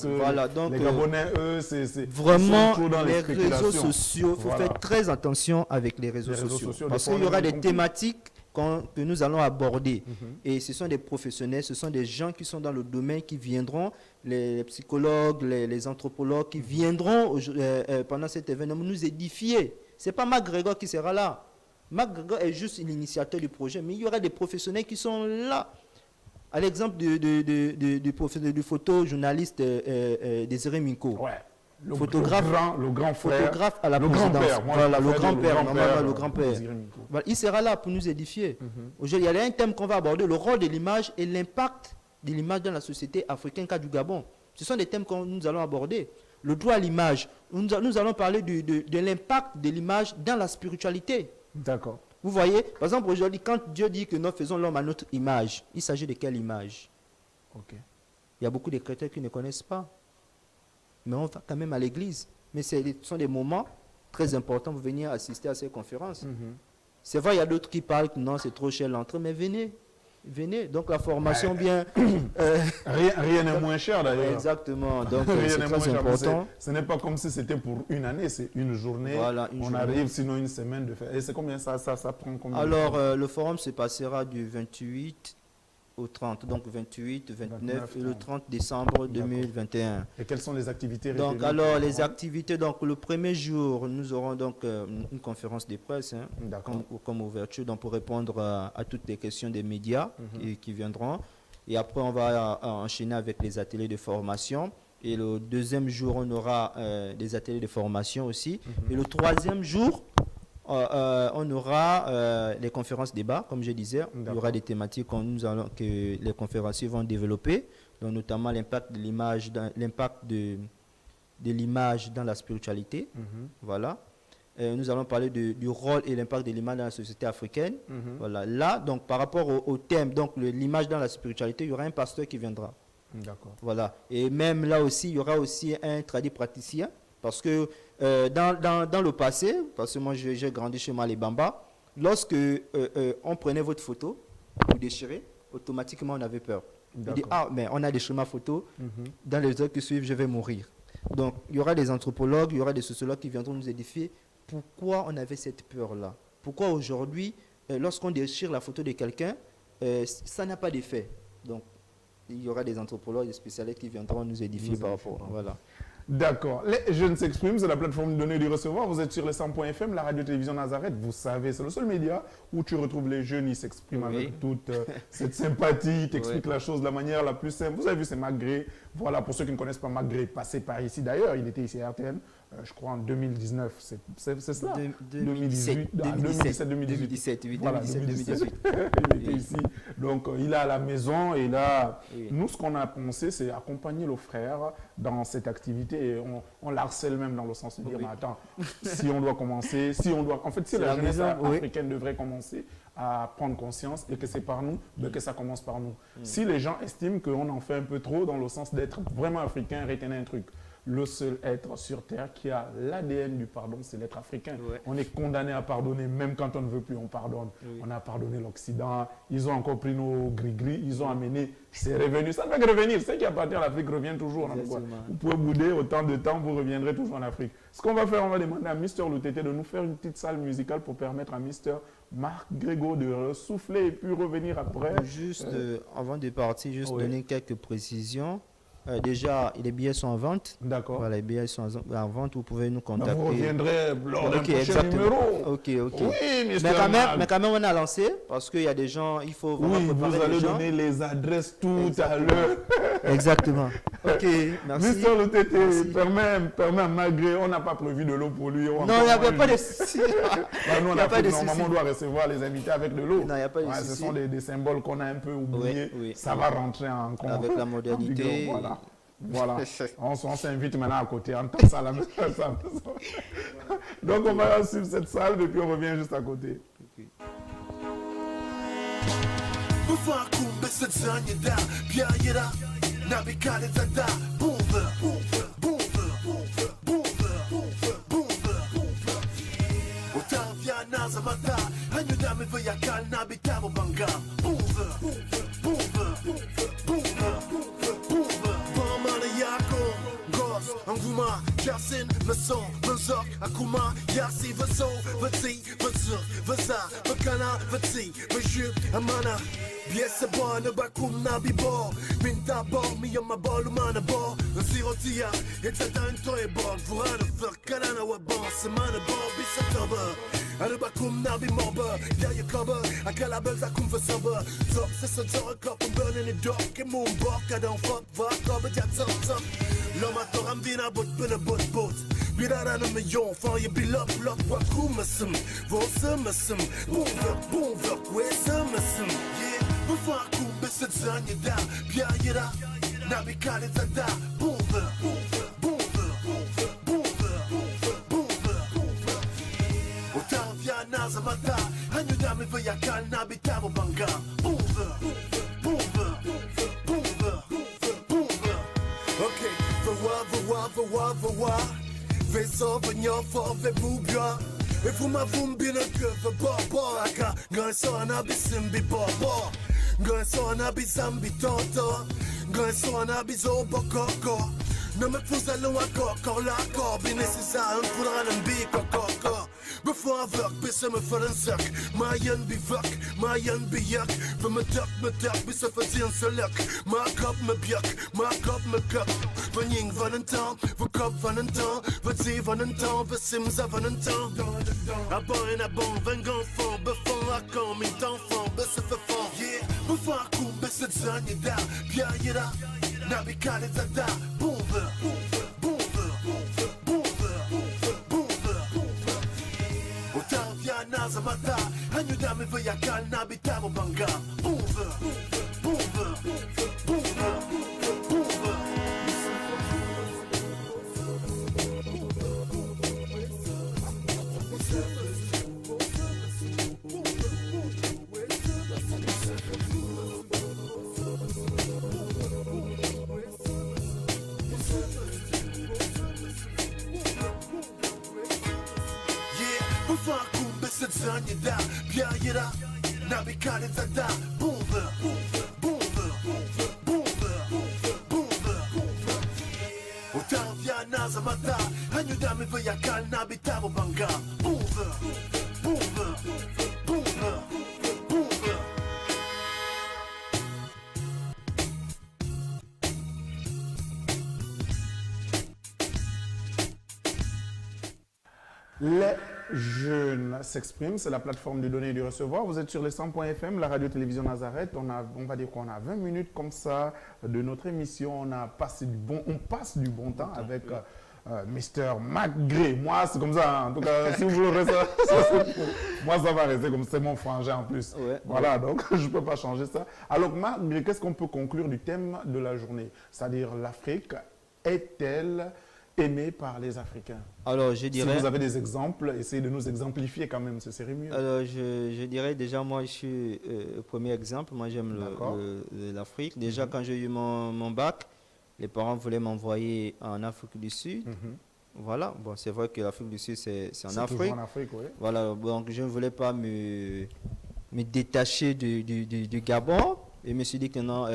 Voilà. Donc les Gabonais, eux, c'est vraiment les réseaux sociaux. Il faut faire très attention avec les réseaux sociaux. Parce qu'il y aura des thématiques que nous allons aborder. Et ce sont des professionnels, ce sont des gens qui sont dans le domaine, qui viendront, les psychologues, les anthropologues, qui viendront pendant cet événement nous édifier. Ce n'est pas Marc Grégoire qui sera là. Marc Grégoire est juste l'initiateur du projet, mais il y aura des professionnels qui sont là. À l'exemple du photojournaliste Désiré Minko. Ouais. Le grand frère. Photographe à la présidence. Voilà, le grand-père. Voilà, il sera là pour nous édifier. Aujourd'hui, il y a un thème qu'on va aborder, le rôle de l'image et l'impact de l'image dans la société africaine cas du Gabon. Ce sont des thèmes que nous allons aborder. Le droit à l'image. Nous allons parler de l'impact de l'image dans la spiritualité. D'accord. Vous voyez, par exemple, aujourd'hui, quand Dieu dit que nous faisons l'homme à notre image, il s'agit de quelle image? Ok. Il y a beaucoup de chrétiens qui ne connaissent pas. Mais on va quand même à l'église. Mais ce sont des moments très importants pour venir assister à ces conférences. C'est vrai, il y a d'autres qui parlent que non, c'est trop cher l'entrée, mais venez. Donc la formation bien... rien n'est moins cher d'ailleurs. Exactement, donc c'est très important. Ce n'est pas comme si c'était pour une année, c'est une journée. Voilà, on arrive sinon une semaine de faire. Et c'est combien ça prend combien? Alors le forum se passera du 28 au 30, donc 28, 29 et le 30 décembre 2021. Et quelles sont les activités? Donc alors les activités, donc le premier jour, nous aurons donc une conférence de presse comme ouverture, donc pour répondre à toutes les questions des médias qui viendront. Et après on va enchaîner avec les ateliers de formation. Et le deuxième jour, on aura des ateliers de formation aussi. Et le troisième jour, on aura les conférences débats, comme je disais. Il y aura des thématiques que les conférenciers vont développer, donc notamment l'impact de l'image, l'impact de l'image dans la spiritualité. Voilà. Nous allons parler du rôle et l'impact de l'image dans la société africaine. Voilà. Là, donc par rapport au thème, donc l'image dans la spiritualité, il y aura un pasteur qui viendra. D'accord. Voilà. Et même là aussi, il y aura aussi un tradit praticien. Parce que dans le passé, parce que moi j'ai grandi chez Malibamba, lorsque on prenait votre photo, vous déchirez, automatiquement on avait peur. On dit, mais on a déchiré ma photo, dans les heures qui suivent, je vais mourir. Donc il y aura des anthropologues, il y aura des sociologues qui viendront nous édifier. Pourquoi on avait cette peur-là? Pourquoi aujourd'hui, lorsqu'on déchire la photo de quelqu'un, ça n'a pas d'effet? Donc il y aura des anthropologues, des spécialistes qui viendront nous édifier par rapport. Voilà. D'accord. Les jeunes s'expriment, c'est la plateforme de donner et de recevoir. Vous êtes sur les 100.fm, la radio-télévision Nazareth. Vous savez, c'est le seul média où tu retrouves les jeunes. Ils s'expriment avec toute cette sympathie. Ils t'expliquent la chose de la manière la plus simple. Vous avez vu, c'est Magré. Voilà, pour ceux qui ne connaissent pas Magré, passé par ici d'ailleurs. Il était ici à RTN, je crois en 2019. C'est cela 2018. 2017. Voilà, 2017. Il était ici. Donc, il est à la maison. Et là, nous, ce qu'on a pensé, c'est accompagner nos frères dans cette activité. Et on l'harcèle même dans le sens de dire, mais attends, si on doit commencer, en fait, si la jeunesse africaine devrait commencer à prendre conscience et que c'est par nous, que ça commence par nous. Si les gens estiment qu'on en fait un peu trop dans le sens d'être vraiment africain, retenez un truc. Le seul être sur Terre qui a l'ADN du pardon, c'est l'être africain. On est condamné à pardonner, même quand on ne veut plus, on pardonne. On a pardonné l'Occident, ils ont encore pris nos gris-gris, ils ont amené, c'est revenu. Ça ne fait que revenir, ce qui appartient à l'Afrique revient toujours. Vous pouvez bouder autant de temps, vous reviendrez toujours en Afrique. Ce qu'on va faire, on va demander à Mister Lutete de nous faire une petite salle musicale pour permettre à Mister Marc Grégoire de souffler et puis revenir après. Juste, avant de partir, juste donner quelques précisions. Déjà, les billets sont en vente. D'accord. Voilà, les billets sont en vente. Vous pouvez nous contacter. Vous reviendrez lors d'un prochain numéro. Ok. Oui, mais quand même, on a lancé parce qu'il y a des gens, il faut vraiment préparer vous allez les gens. Donner les adresses tout à l'heure. Exactement. Ok, merci. Mister Lutete, permet à Magré, on n'a pas prévu de l'eau pour lui. Non, il n'y avait pas de soucis. Nous, normalement, on doit recevoir les invités avec de l'eau. Non, il n'y a pas de soucis. Ce sont des symboles qu'on a un peu oubliés. Ça va rentrer en compte. Avec la modernité. Voilà. Voilà, on s'invite maintenant à côté, en tant ça à la maison. Donc on va suivre cette salle et puis on revient juste à côté. Nazamata, hanyudame vayakal nabitamo banga. Boover, boover, boover, boover. Bamana yako, gos, anguma, jasin, mason, mazok, akuma, yasi, vaso, vati, vazur, vaza, vakana, vati, vajur, amana. Biesa bona bakum nabibo, minta bor, mi yama bol, mana bor, zirotia, it's a tanto e bor, vurana, verkanana wabon, semana bor, bisatoba. Arubakum nabi mobber, yeah you cover. I got a bells I come for summer. Top sister talk up and burning the dark and moon bark. I don't fuck but ya top. Loma toram vina but bin a boat. Bidara no me yon fan you be lock wakumasum. Vosumasum. Boom, wesumasum. Yeah, before I come beside Zanya da. Pia yida. Nabi kali da. Boom. Nazamata, hanyudame vayakal nabitamo banga. Boover. Okay, vawa. Veso vanyo for vebubya. If uma vumbina kuva baba, aka gansona bisimbi baba. Gansona bizambi toto. Gansona bizobo koko. No me pus à l'eau encore, l'accord, bien nécessaire, un faudra un bic encore. Before I work, bis me for un suck. Mayan be fuck, Mayan be yuck. For me duck, bis a fazien so luck. Mark up me buck, me cup. Van ying van een town, voor kop van een town. Wat zie van een town, voor sims van een town. A bon, van gan fond, before I come in d'enfant, bis a fond. Yeah, before I come, bis a zanye da, pia yida. Nabi kali da, boover. Otavia Nazamata, hanyudame vayakal nabitamo banga. Boover. Zanya da, pia yida. Nabi kali da. Boover. Otavia Nazamata, hanyudame vayakal nabitamo banga. Boover. Les jeunes s'expriment, c'est la plateforme du donner et du recevoir. Vous êtes sur les 100.fm, la radio-télévision Nazareth. On va dire qu'on a 20 minutes comme ça de notre émission. On passe du bon temps avec Mr. McGray. Moi, c'est comme ça. En tout cas, si vous voulez ça, moi, ça va rester comme c'est mon frangin en plus. Ouais, voilà, donc je ne peux pas changer ça. Alors, McGray, qu'est-ce qu'on peut conclure du thème de la journée? C'est-à-dire, l'Afrique est-elle aimé par les Africains? Alors, je dirais... Si vous avez des exemples, essayez de nous exemplifier quand même, ce serait mieux. Alors, je dirais déjà, moi, je suis premier exemple. Moi, j'aime l'Afrique. Déjà, quand j'ai eu mon bac, les parents voulaient m'envoyer en Afrique du Sud. Voilà. Bon, c'est vrai que l'Afrique du Sud, c'est en Afrique. C'est en Afrique, oui. Voilà. Donc, je ne voulais pas me détacher du Gabon. Et je me suis dit que non...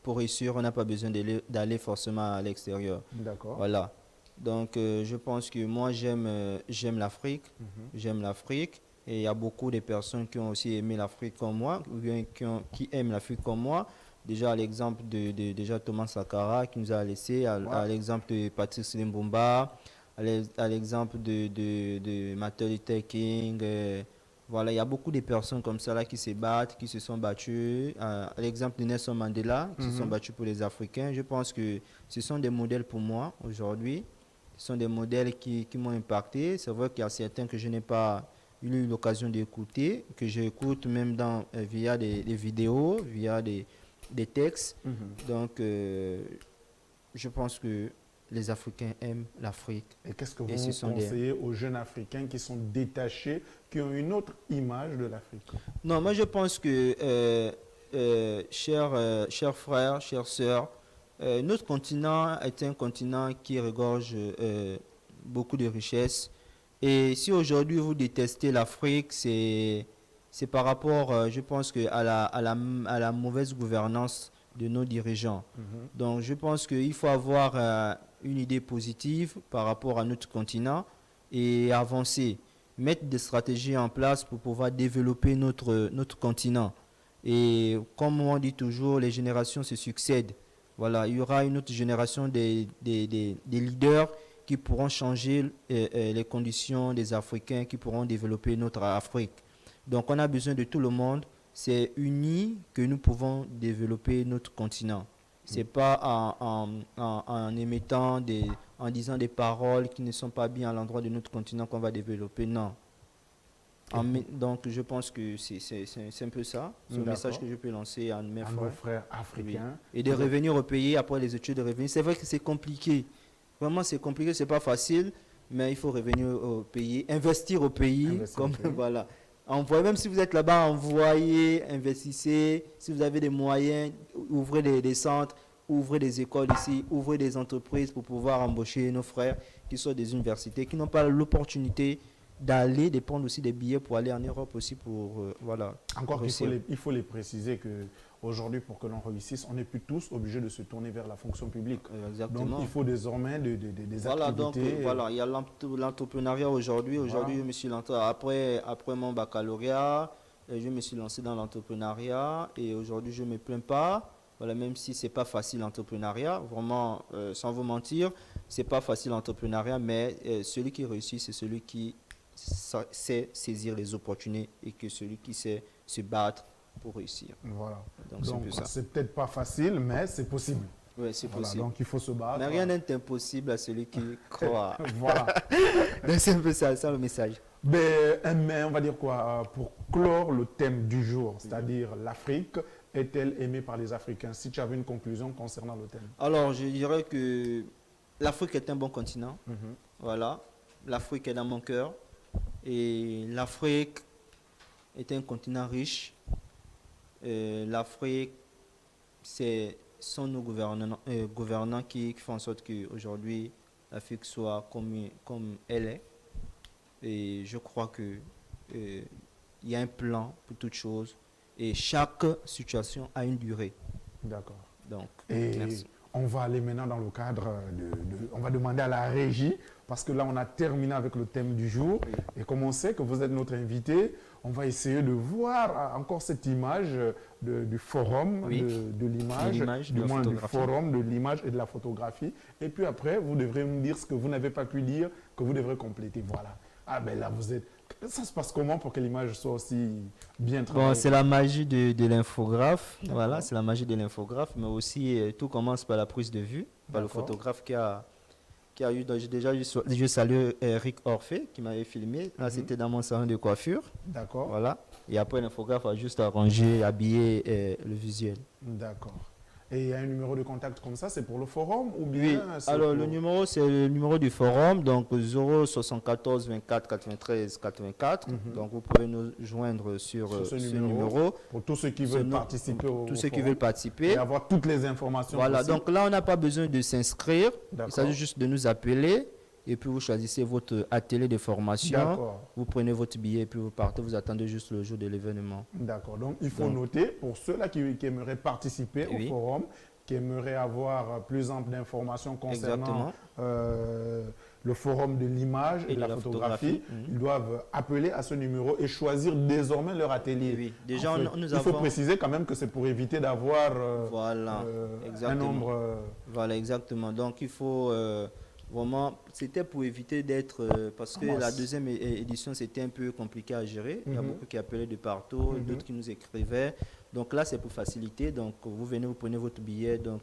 pour réussir, on n'a pas besoin d'aller forcément à l'extérieur. D'accord. Voilà. Donc, je pense que moi, j'aime l'Afrique. J'aime l'Afrique. Et il y a beaucoup de personnes qui ont aussi aimé l'Afrique comme moi, ou bien qui aiment l'Afrique comme moi. Déjà, à l'exemple de Thomas Sankara qui nous a laissé, à l'exemple de Patrice Lumumba, à l'exemple de Martin Luther King. Voilà, il y a beaucoup de personnes comme ça là qui se battent, qui se sont battues. À l'exemple de Nelson Mandela, qui se sont battus pour les Africains. Je pense que ce sont des modèles pour moi aujourd'hui. Ce sont des modèles qui m'ont impacté. C'est vrai qu'il y a certains que je n'ai pas eu l'occasion d'écouter, que j'écoute même via des vidéos, via des textes. Donc, je pense que les Africains aiment l'Afrique. Et qu'est-ce que vous conseillez aux jeunes Africains qui sont détachés, qui ont une autre image de l'Afrique? Non, moi je pense que, chers frères, chères sœurs, notre continent est un continent qui regorge beaucoup de richesses. Et si aujourd'hui vous détestez l'Afrique, c'est par rapport, je pense, à la mauvaise gouvernance de nos dirigeants. Donc je pense qu'il faut avoir une idée positive par rapport à notre continent et avancer, mettre des stratégies en place pour pouvoir développer notre continent. Et comme on dit toujours, les générations se succèdent. Voilà, il y aura une autre génération des leaders qui pourront changer les conditions des Africains, qui pourront développer notre Afrique. Donc on a besoin de tout le monde. C'est uni que nous pouvons développer notre continent. C'est pas en émettant en disant des paroles qui ne sont pas bien à l'endroit de notre continent qu'on va développer. Non. Donc je pense que c'est un peu ça, ce message que je peux lancer à mes frères africains. Oui. Et de revenir au pays après les études, de revenir. C'est vrai que c'est compliqué. Vraiment c'est compliqué, c'est pas facile, mais il faut revenir au pays, investir au pays. Voilà. Envoyez, même si vous êtes là-bas, envoyez, investissez. Si vous avez des moyens, ouvrez des centres, ouvrez des écoles ici, ouvrez des entreprises pour pouvoir embaucher nos frères qui sont des universités, qui n'ont pas l'opportunité d'aller, de prendre aussi des billets pour aller en Europe aussi pour, voilà. Encore il faut les préciser qu'aujourd'hui, pour que l'on réussisse, on n'est plus tous obligés de se tourner vers la fonction publique. Exactement. Donc, il faut désormais des voilà, activités. Donc, voilà, il y a l'entrepreneuriat aujourd'hui. Aujourd'hui, je me suis lancé, après mon baccalauréat, je me suis lancé dans l'entrepreneuriat et aujourd'hui, je ne me plains pas. Voilà, même si ce n'est pas facile l'entrepreneuriat, vraiment, sans vous mentir, ce n'est pas facile l'entrepreneuriat, mais celui qui réussit, c'est celui qui sait saisir les opportunités et que celui qui sait se battre pour réussir. Voilà. Donc c'est peut-être pas facile, mais c'est possible. Oui, c'est possible. Donc il faut se battre. Mais rien n'est impossible à celui qui croit. Voilà. Donc c'est un peu ça le message. Mais on va dire quoi, pour clore le thème du jour, c'est-à-dire l'Afrique, est-elle aimée par les Africains? Si tu avais une conclusion concernant le thème. Alors je dirais que l'Afrique est un bon continent. Voilà. L'Afrique est dans mon cœur. Et l'Afrique est un continent riche. L'Afrique, sont nos gouvernants qui font en sorte qu'aujourd'hui, l'Afrique soit comme elle est. Et je crois qu'il y a un plan pour toutes choses. Et chaque situation a une durée. D'accord. Donc, merci. On va aller maintenant dans le cadre on va demander à la régie, parce que là, on a terminé avec le thème du jour. Oui. Et comme on sait que vous êtes notre invité, on va essayer de voir encore cette image du forum de l'image, du moins du forum de l'image et de la photographie. Et puis après, vous devrez me dire ce que vous n'avez pas pu dire, que vous devrez compléter. Voilà. Ah ben là, vous êtes... Ça se passe comment pour que l'image soit aussi bien travaillée? Bon, c'est la magie de l'infographe. Voilà, c'est la magie de l'infographe, mais aussi tout commence par la prise de vue, par le photographe qui a eu. Déjà, je salue Eric Orphée qui m'avait filmé. Là, c'était dans mon salon de coiffure. D'accord. Voilà. Et après, l'infographe a juste arrangé, habillé le visuel. D'accord. Et il y a un numéro de contact comme ça, c'est pour le forum ou bien? Oui, alors le numéro, c'est le numéro du forum, donc 074 24 93 84. Donc vous pouvez nous joindre sur ce numéro. Pour tous ceux qui veulent participer au tous ceux qui veulent participer. Et avoir toutes les informations. Voilà, possibles. donc là, on n'a pas besoin de s'inscrire. Il s'agit juste de nous appeler. Et puis vous choisissez votre atelier de formation, vous prenez votre billet et puis vous partez, vous attendez juste le jour de l'événement. D'accord, donc il faut noter pour ceux-là qui aimeraient participer au forum, qui aimeraient avoir plus ample d'informations concernant le forum de l'image et de la photographie, ils doivent appeler à ce numéro et choisir désormais leur atelier. Oui, déjà il faut préciser quand même que c'est pour éviter d'avoir un nombre... Voilà, exactement. Donc il faut... Vraiment, c'était pour éviter d'être... parce que la deuxième édition, c'était un peu compliqué à gérer. Il y a beaucoup qui appelaient de partout, d'autres qui nous écrivaient. Donc là, c'est pour faciliter. Donc vous venez, vous prenez votre billet. Donc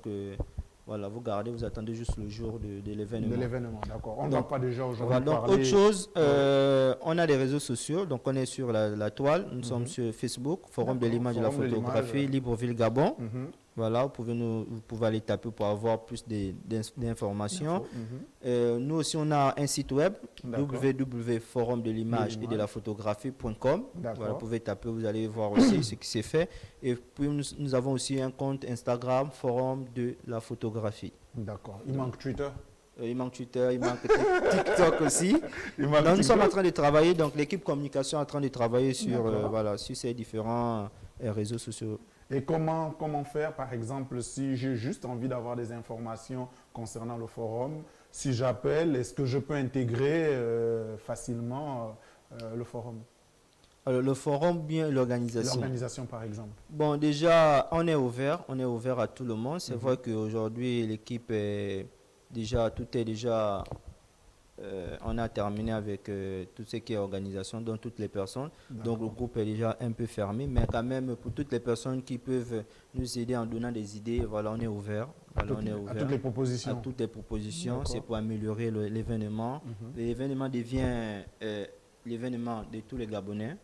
voilà, vous gardez, vous attendez juste le jour de l'événement. De l'événement, d'accord. On ne va pas déjà aujourd'hui donc parler... Autre chose, on a des réseaux sociaux. Donc on est sur la toile. Nous sommes sur Facebook, Forum de l'image et de la photographie, Libreville, Gabon. Voilà, vous pouvez aller taper pour avoir plus d'informations. Nous aussi, on a un site web, www.forumdelimage et de la photographie.com. Voilà, vous pouvez taper, vous allez voir aussi ce qui s'est fait. Et puis, nous avons aussi un compte Instagram, Forum de la photographie. D'accord. Il manque Twitter? Il manque Twitter, il manque TikTok aussi. Donc, nous sommes en train de travailler, donc l'équipe communication est en train de travailler sur, sur ces différents réseaux sociaux. Et comment faire, par exemple, si j'ai juste envie d'avoir des informations concernant le forum, si j'appelle, est-ce que je peux intégrer facilement le forum? Alors, le forum, bien l'organisation. L'organisation, par exemple. Bon, déjà, on est ouvert à tout le monde. C'est vrai qu'aujourd'hui, l'équipe est déjà, on a terminé avec tout ce qui est organisation, donc toutes les personnes. Donc le groupe est déjà un peu fermé, mais quand même pour toutes les personnes qui peuvent nous aider en donnant des idées, voilà, on est ouvert. Voilà, on est ouvert à toutes les propositions. À toutes les propositions, c'est pour améliorer l'événement. L'événement devient l'événement de tous les Gabonais.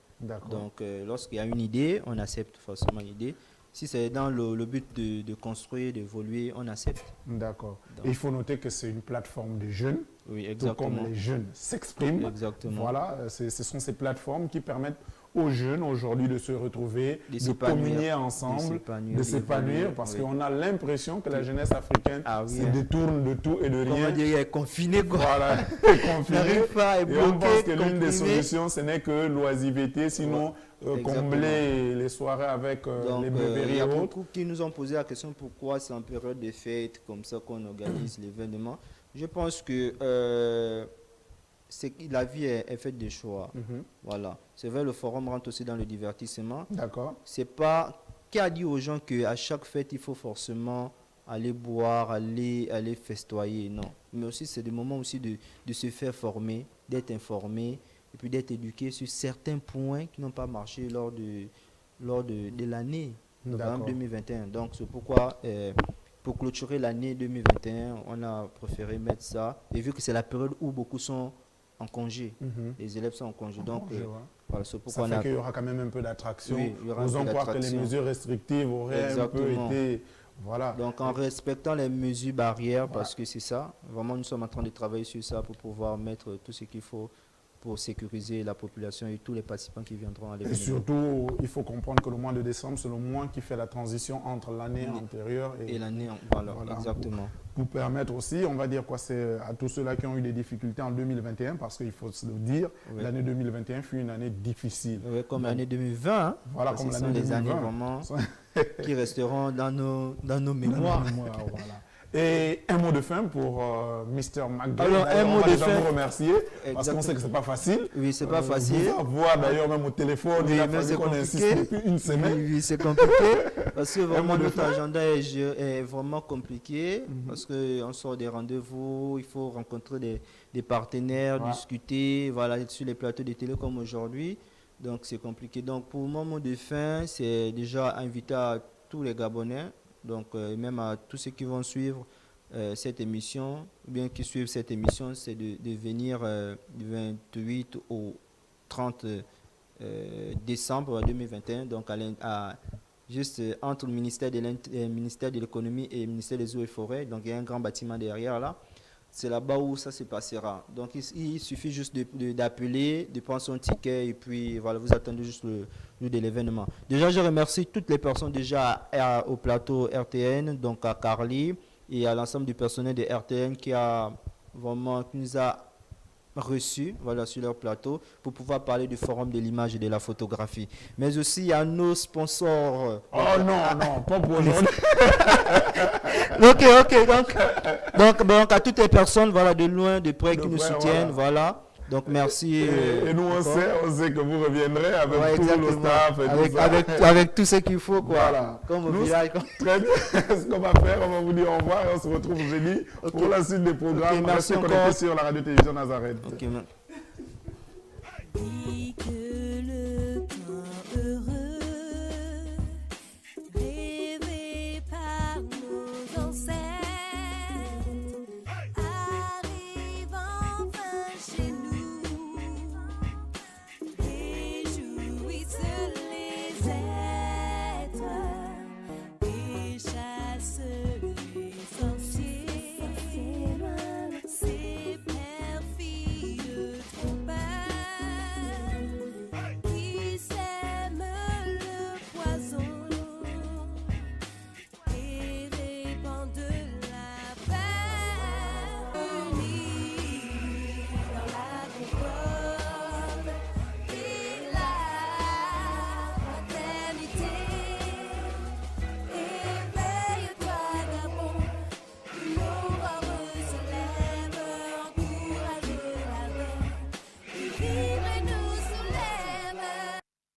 Donc lorsqu'il y a une idée, on accepte forcément l'idée. Si c'est dans le but de construire, d'évoluer, on accepte. D'accord. Et il faut noter que c'est une plateforme de jeunes. Oui, exactement. Tout comme les jeunes s'expriment. Exactement. Voilà, ce sont ces plateformes qui permettent aux jeunes aujourd'hui de se retrouver, de communier ensemble, de s'épanouir, parce qu'on a l'impression que la jeunesse africaine se détourne de tout et de rien. Comment dire, elle est confinée, quoi. Voilà, est confinée. N'arrive pas, est bloquée, et on pense que l'une des solutions, ce n'est que l'oisiveté, sinon combler les soirées avec les beuveries et autres. Il y a beaucoup qui nous ont posé la question pourquoi c'est en période de fête comme ça qu'on organise l'événement. Je pense que la vie est faite de choix. Voilà. C'est vrai, le forum rentre aussi dans le divertissement. D'accord. C'est pas qui a dit aux gens qu'à chaque fête, il faut forcément aller boire, aller festoyer. Non. Mais aussi, c'est des moments aussi de se faire former, d'être informé et puis d'être éduqué sur certains points qui n'ont pas marché lors de l'année 2021. Donc, c'est pourquoi... pour clôturer l'année 2021, on a préféré mettre ça. Et vu que c'est la période où beaucoup sont en congé, les élèves sont en congé. Donc, voilà, c'est pourquoi ça fait qu'il y aura quand même un peu d'attraction. Oui, nous en croire que les mesures restrictives auraient un peu été... Voilà. Donc, en respectant les mesures barrières, parce que c'est ça, vraiment, nous sommes en train de travailler sur ça pour pouvoir mettre tout ce qu'il faut pour sécuriser la population et tous les participants qui viendront à l'événement. Et surtout, il faut comprendre que le mois de décembre, c'est le mois qui fait la transition entre l'année antérieure et l'année, voilà, exactement. Pour permettre aussi, on va dire quoi, c'est à tous ceux-là qui ont eu des difficultés en 2021, parce qu'il faut se le dire, l'année 2021 fut une année difficile. Oui, comme l'année 2020. Hein, voilà, comme l'année 2020. Ce sont des années vraiment qui resteront dans nos mémoires. Voilà. Et un mot de fin pour Mr. McGray. Alors, un mot de fin. Vous remercier parce qu'on sait que ce n'est pas facile. Oui, c'est pas facile. Vous avoir d'ailleurs même au téléphone, il a fallu qu'on insiste depuis une semaine. Oui, c'est compliqué parce que vraiment notre agenda est vraiment compliqué parce qu'on sort des rendez-vous, il faut rencontrer des partenaires, discuter, voilà, sur les plateaux de télé comme aujourd'hui. Donc, c'est compliqué. Donc, pour mon mot de fin, c'est déjà inviter à tous les Gabonais, donc même à tous ceux qui vont suivre cette émission, ou bien qui suivent cette émission, c'est de venir du 28 au 30 décembre 2021, donc juste entre le ministère de l'économie et le ministère des eaux et forêts. Donc il y a un grand bâtiment derrière là. C'est là-bas où ça se passera. Donc il suffit juste d'appeler, de prendre son ticket et puis voilà, vous attendez juste le jour de l'événement. Déjà, je remercie toutes les personnes déjà au plateau RTN, donc à Carly et à l'ensemble du personnel de RTN qui nous a reçus, voilà, sur leur plateau pour pouvoir parler du forum de l'image et de la photographie. Mais aussi à nos sponsors. Oh non, pas pour aujourd'hui. Ok. Donc à toutes les personnes, voilà, de loin, de près qui nous soutiennent, voilà. Donc merci. Et nous on sait que vous reviendrez avec tout le staff et avec tout ce qu'il faut, quoi. Voilà. Comme au village. Très bien. Ce qu'on va faire, on va vous dire au revoir et on se retrouve jeudi pour la suite des programmes. Merci Restez connectés sur la radio-télévision Nazareth. Ok,